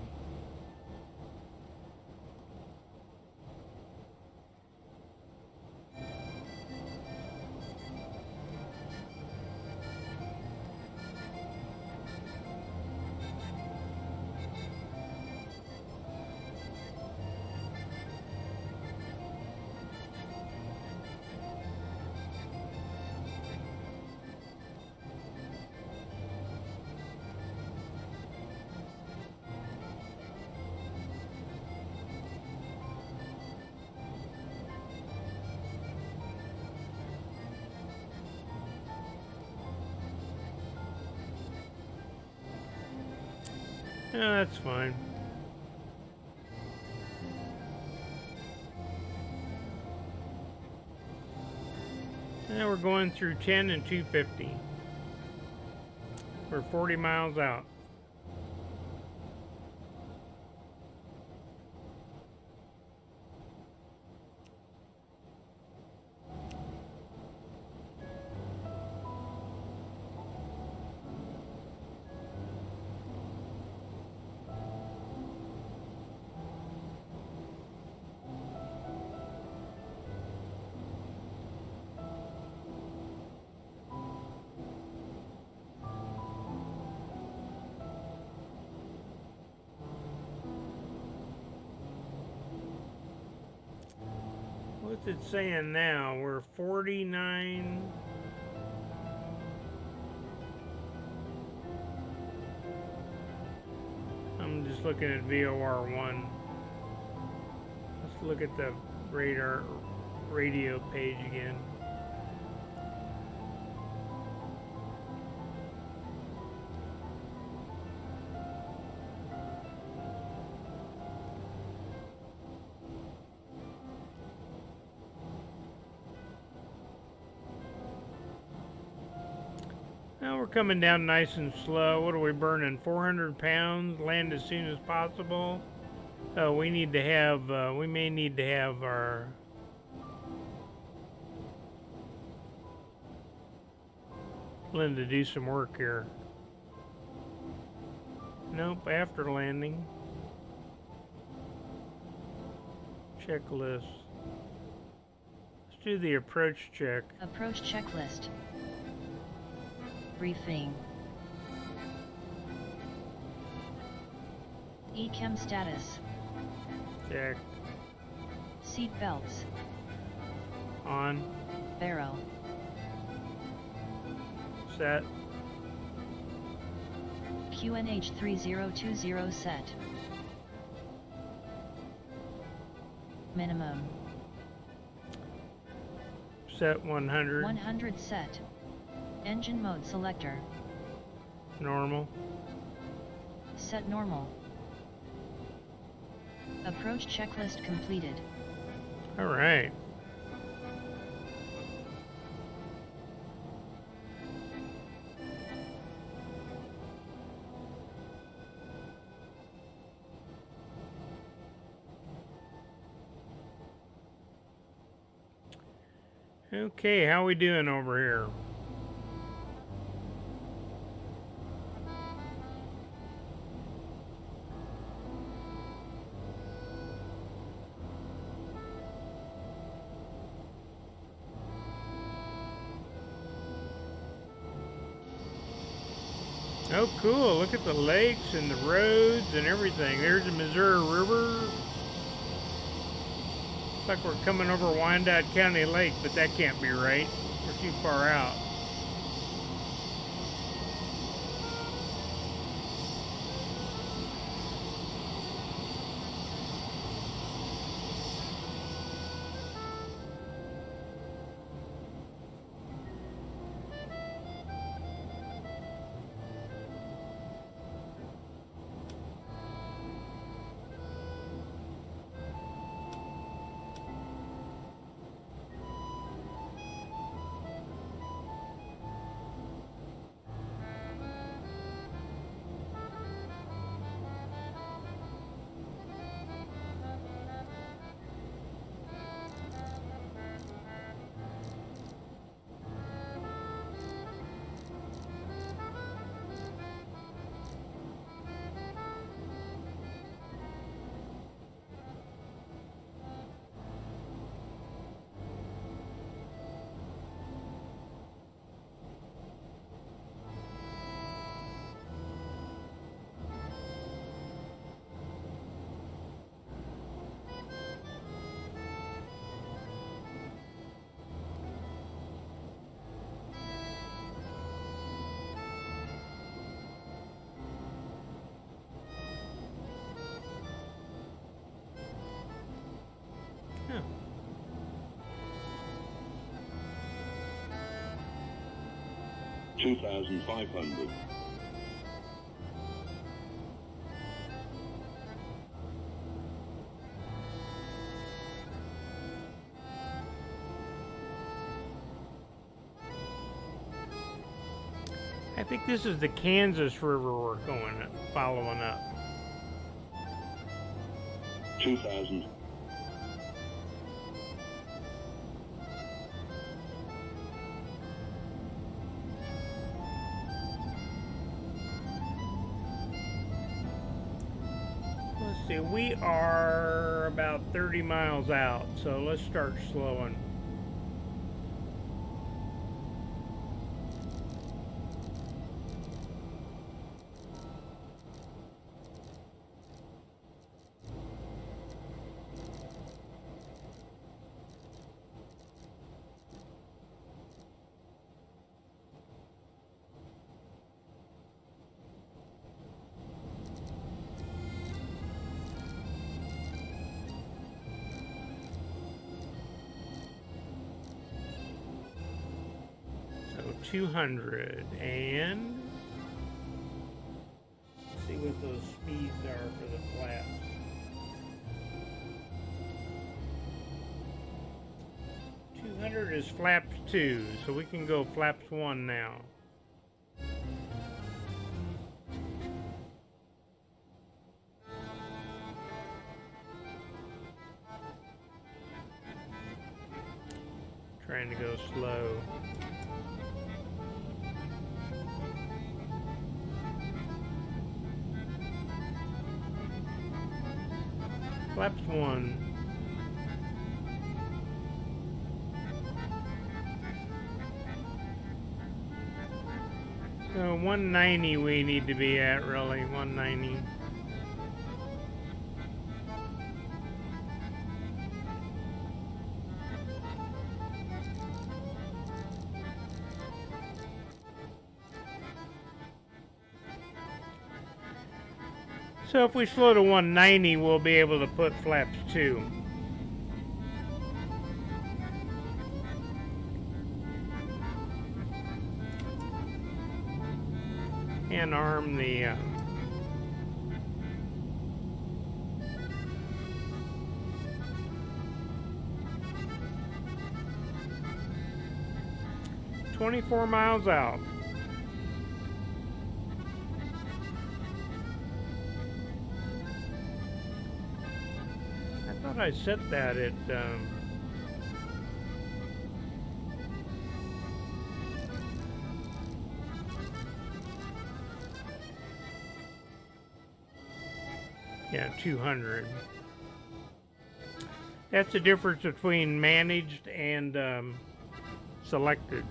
Yeah, that's fine. Now we're going through 10 and 250. We're 40 miles out. What's it saying now? We're 49. I'm just looking at VOR1. Let's look at the radar radio page again. Now we're coming down nice and slow. What are we burning? 400 pounds. Land as soon as possible. Oh, we need to have, we may need to have our Linda do some work here. Nope, after landing. Checklist. Let's do the approach check. Approach checklist. Briefing. EChem status. Check. Seat belts. On. Barrel. Set. QNH 3020 set. Minimum. Set 100. 100 set. Engine mode selector. Normal. Set normal. Approach checklist completed. All right. Okay, how we doing over here? Oh, cool. Look at the lakes and the roads and everything. There's the Missouri River. Looks like we're coming over Wyandotte County Lake, but that can't be right. We're too far out. Huh. 2,500. I think this is the Kansas River we're following up. 2,000. Let's see, we are about 30 miles out, so let's start slowing. So 200, and let's see what those speeds are for the flaps. 200 is flaps 2, so we can go flaps 1 now. trying to go slow. Flaps 1. So 190 we need to be at, really, 190. So if we slow to 190, we'll be able to put flaps 2. And arm the 24 miles out. I thought I set that at yeah, 200. That's the difference between managed and selected.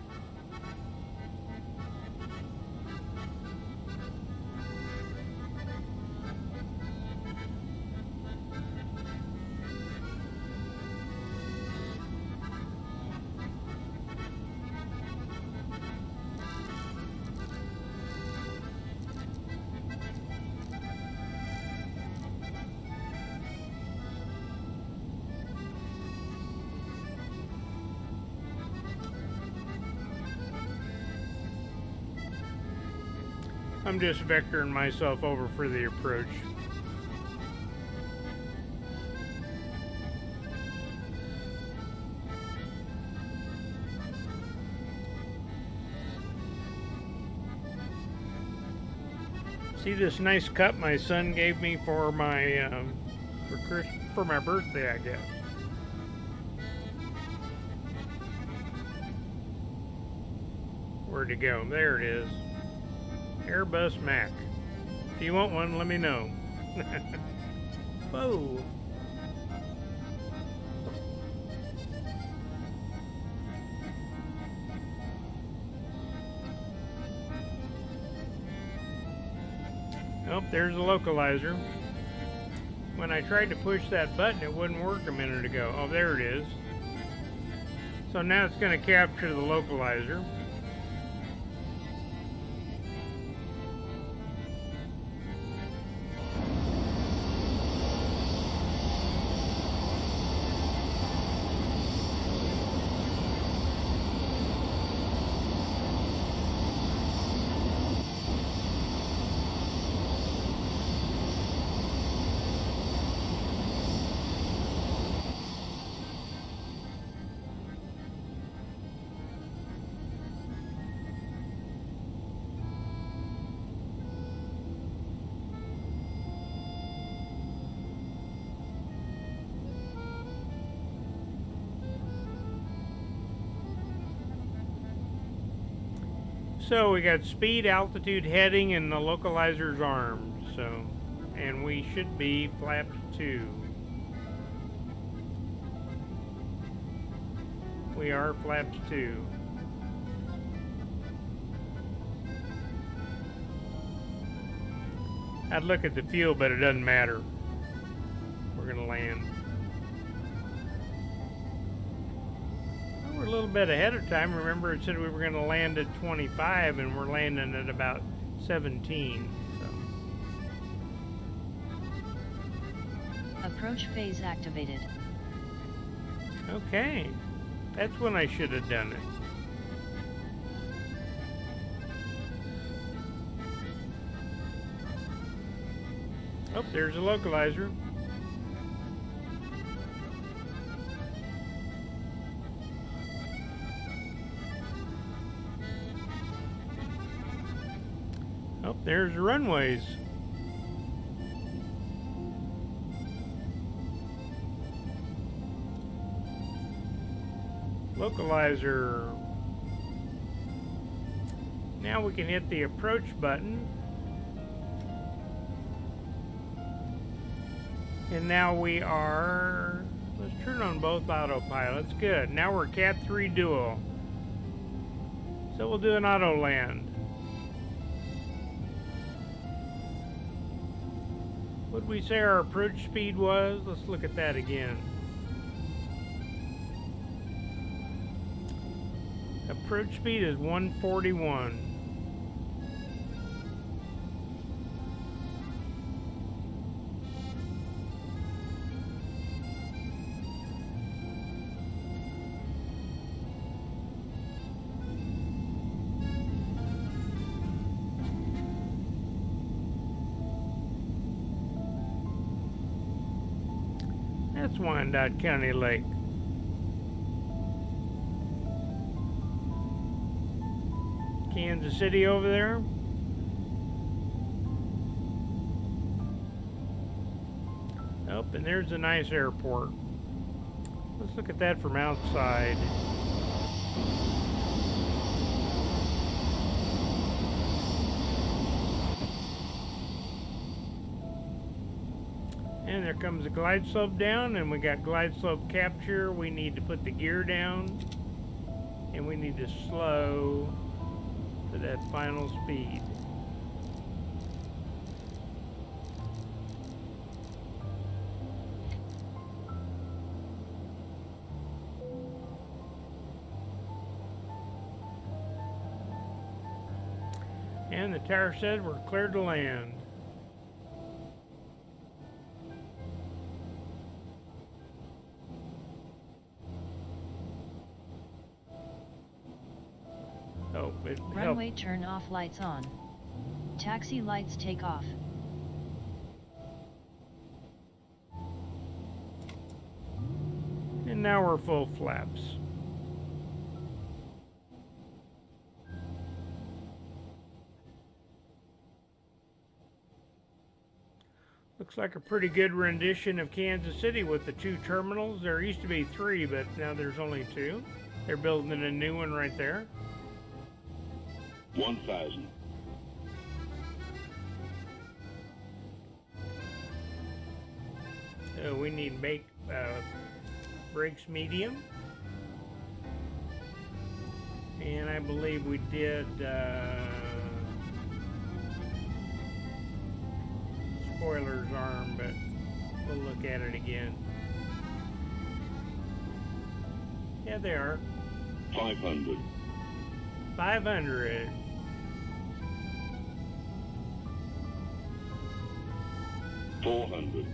I'm just vectoring myself over for the approach. See this nice cup my son gave me for my for my birthday, I guess. Where'd it go? There it is. Airbus Mac. If you want one, let me know. Whoa. Oh, there's the localizer. When I tried to push that button, it wouldn't work a minute ago. Oh, there it is. So now it's going to capture the localizer. So we got speed, altitude, heading, and the localizer's armed. So, and we should be flaps 2. We are flaps 2. I'd look at the fuel, but it doesn't matter. We're gonna land. We're a little bit ahead of time. Remember, it said we were going to land at 25, and we're landing at about 17. So. Approach phase activated. Okay, that's when I should have done it. Oh, there's a localizer. Oh, there's the runways. localizer. Now we can hit the approach button. And now we are, let's turn on both autopilots. Good. Now we're Cat 3 dual. So we'll do an auto land. What did we say our approach speed was? Let's look at that again. Approach speed is 141. That's Wyandotte County Lake. Kansas City over there. Oh, and there's a nice airport. Let's look at that from outside. And there comes the glide slope down, and we got glide slope capture. We need to put the gear down, and we need to slow to that final speed. And the tower said we're clear to land. Oh, it helped. Runway turn off, lights on. Taxi lights take off. And now we're full flaps. Looks like a pretty good rendition of Kansas City with the 2 terminals. There used to be 3, but now there's only 2. They're building a new one right there. 1,000. We need brakes medium. And I believe we did spoilers arm, but we'll look at it again. Yeah, they are. 500. 500. 400.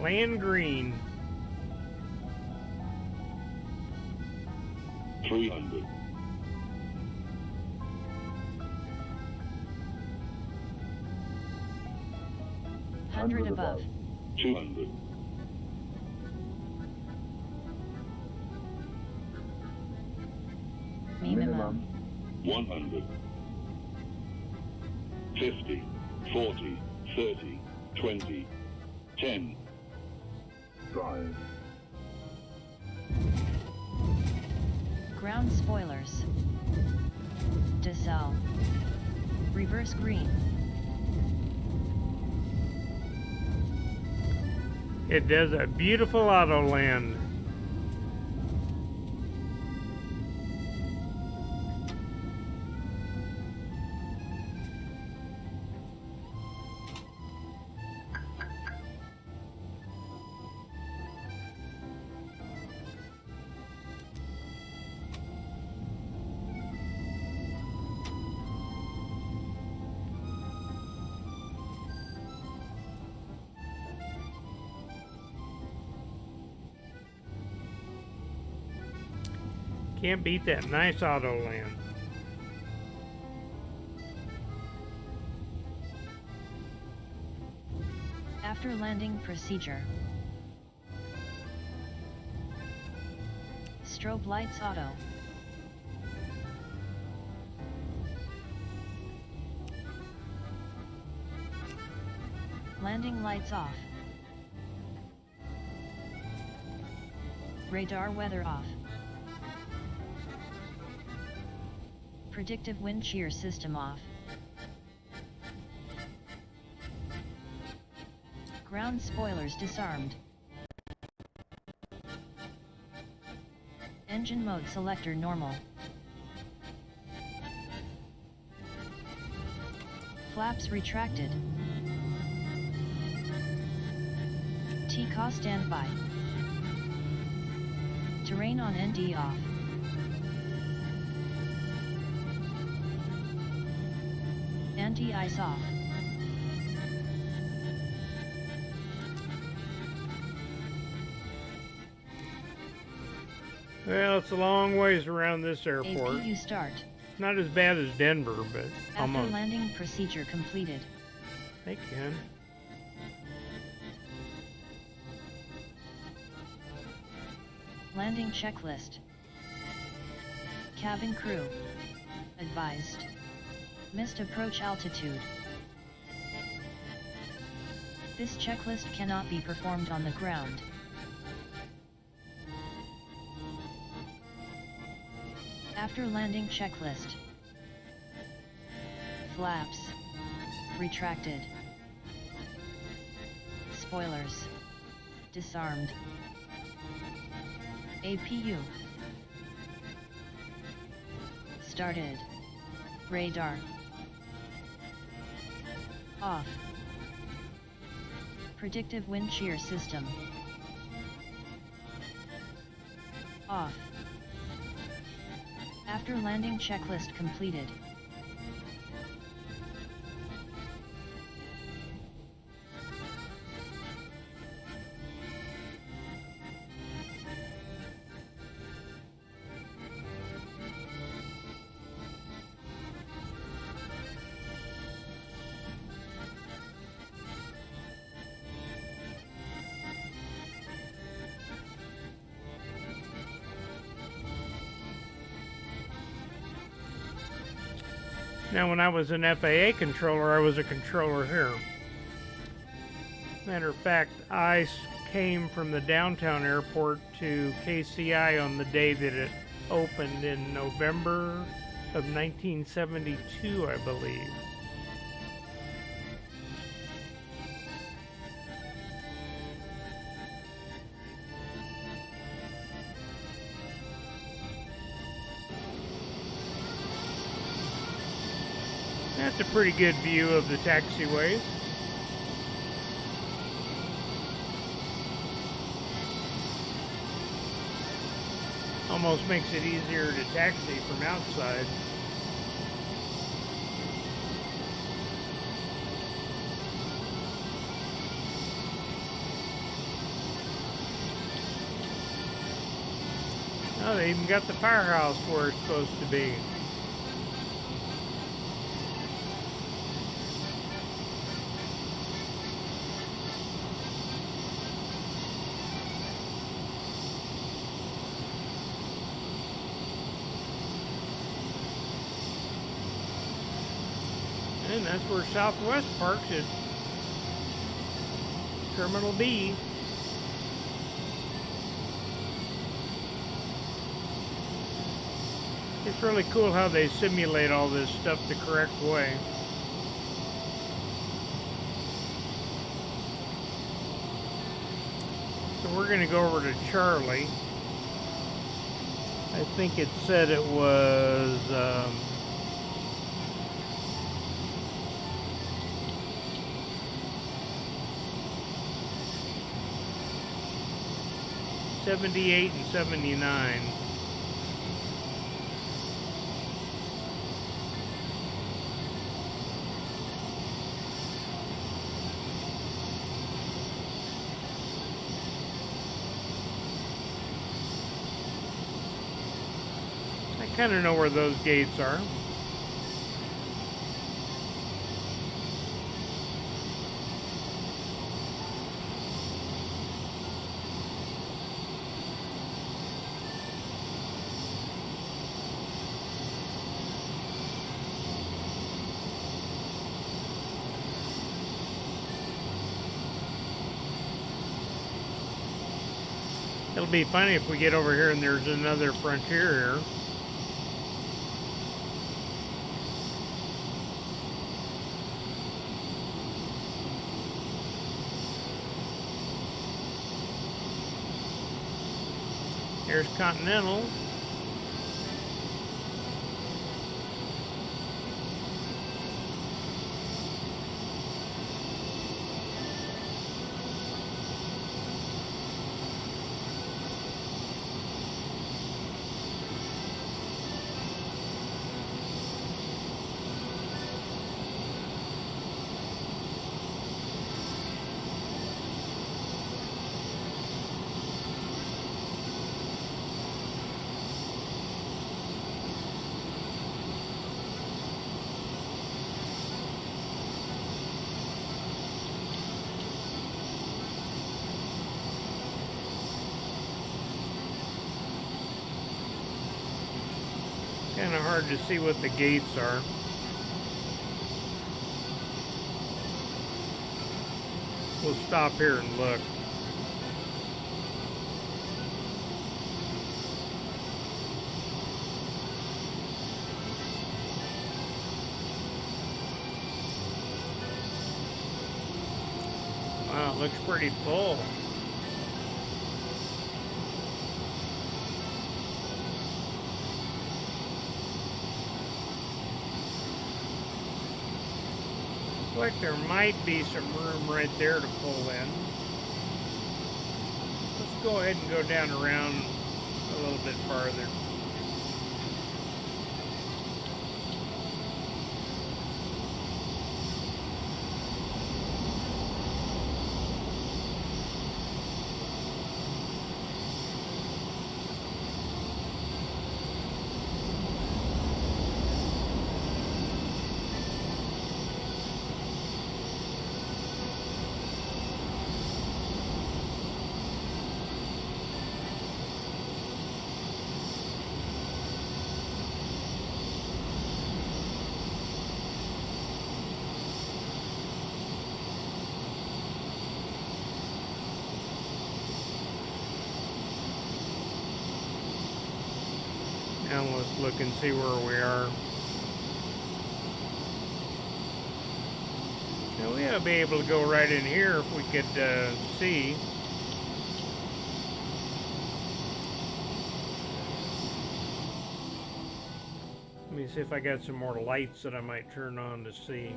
Land green. 300. 100 above. 200. Minimum. 100. 50. 40. 30. 20. 10. Drive. Ground spoilers. Decel. Reverse green. It does a beautiful auto land. Can't beat that nice auto land. After landing procedure. Strobe lights auto. Landing lights off. Radar weather off. Predictive wind shear system off. Ground spoilers disarmed. Engine mode selector normal. Flaps retracted. TCAW standby. Terrain on ND off. Anti-ice off. Well, it's a long ways around this airport. APU start. Not as bad as Denver, but After almost. landing procedure completed. Hey, Ken. Landing checklist. Cabin crew. Advised. Missed approach altitude. This checklist cannot be performed on the ground. After landing checklist. Flaps. Retracted. Spoilers. Disarmed. APU. Started. Radar. Off. Predictive wind shear system. Off. After landing checklist completed. Now, when I was an FAA controller, I was a controller here. Matter of fact, I came from the downtown airport to KCI on the day that it opened in November of 1972, I believe. That's a pretty good view of the taxiways. Almost makes it easier to taxi from outside. Oh, they even got the firehouse where it's supposed to be. And that's where Southwest parks at Terminal B. It's really cool how they simulate all this stuff the correct way. So we're going to go over to Charlie. I think it said it was 78 and 79. I kind of know where those gates are. It'll be funny if we get over here and there's another frontier here. Here's Continental. Kind of hard to see what the gates are. We'll stop here and look. Wow, it looks pretty full. Looks like there might be some room right there to pull in. Let's go ahead and go down around a little bit farther. Now let's look and see where we are. Now we ought to be able to go right in here if we could see. Let me see if I got some more lights that I might turn on to see.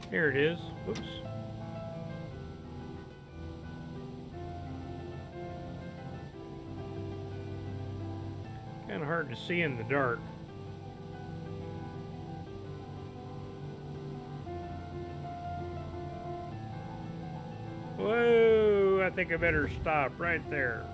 Here it is. Oops. Kind of hard to see in the dark. Whoa, I think I better stop right there.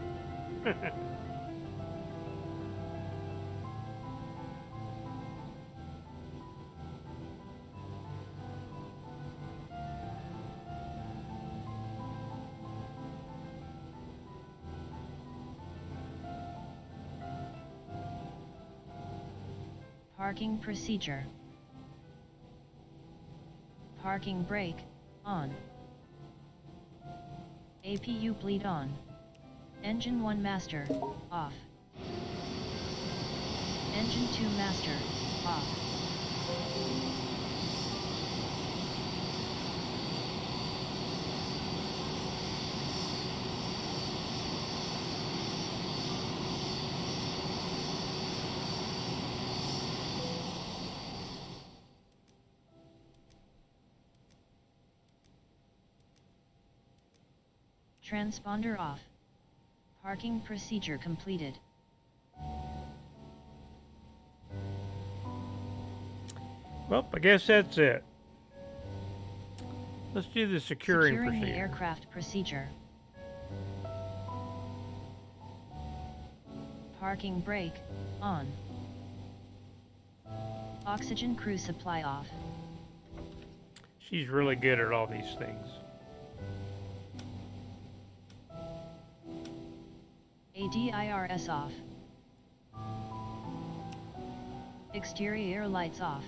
Parking procedure. Parking brake, on. APU bleed on. Engine 1 master, off. Engine 2 master, off. Transponder off. Parking procedure completed. Well, I guess that's it. Let's do the securing Securing procedure. the aircraft procedure. Parking brake, on. Oxygen crew supply off. She's really good at all these things. ADIRS off. Exterior lights off.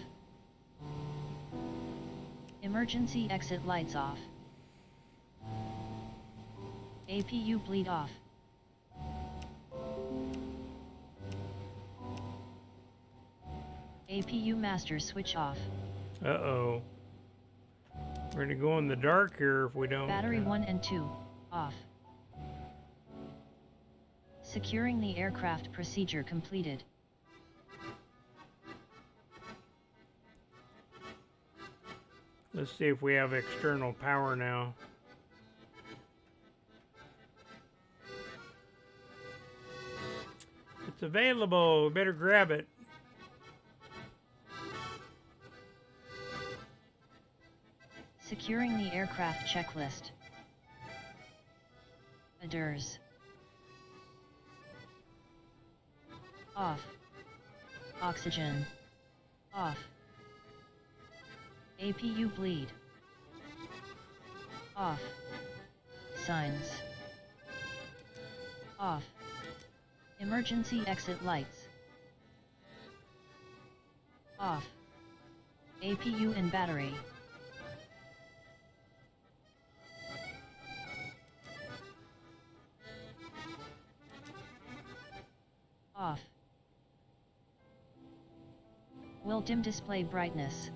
Emergency exit lights off. APU bleed off. APU master switch off. Uh-oh. We're going to go in the dark here if we don't... Battery 1 and 2, off. Securing the aircraft procedure completed. Let's see if we have external power now. It's available. Better grab it. Securing the aircraft checklist. ADIRS. Off. Oxygen. Off. APU bleed. Off. Signs. Off. Emergency exit lights. Off. APU and battery. Off. Will dim display brightness.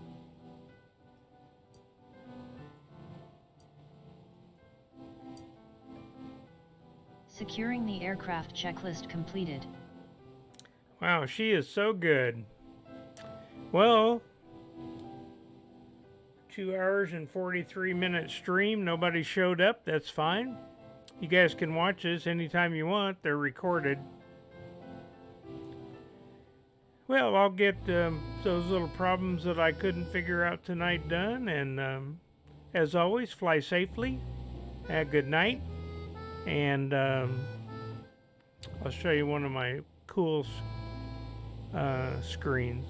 Securing the aircraft checklist completed. Wow, she is so good. Well, 2 hours and 43-minute stream. Nobody showed up. That's fine. You guys can watch this anytime you want. They're recorded. Well, I'll get those little problems that I couldn't figure out tonight done. And as always, fly safely. Have a good night. And I'll show you one of my cool screens.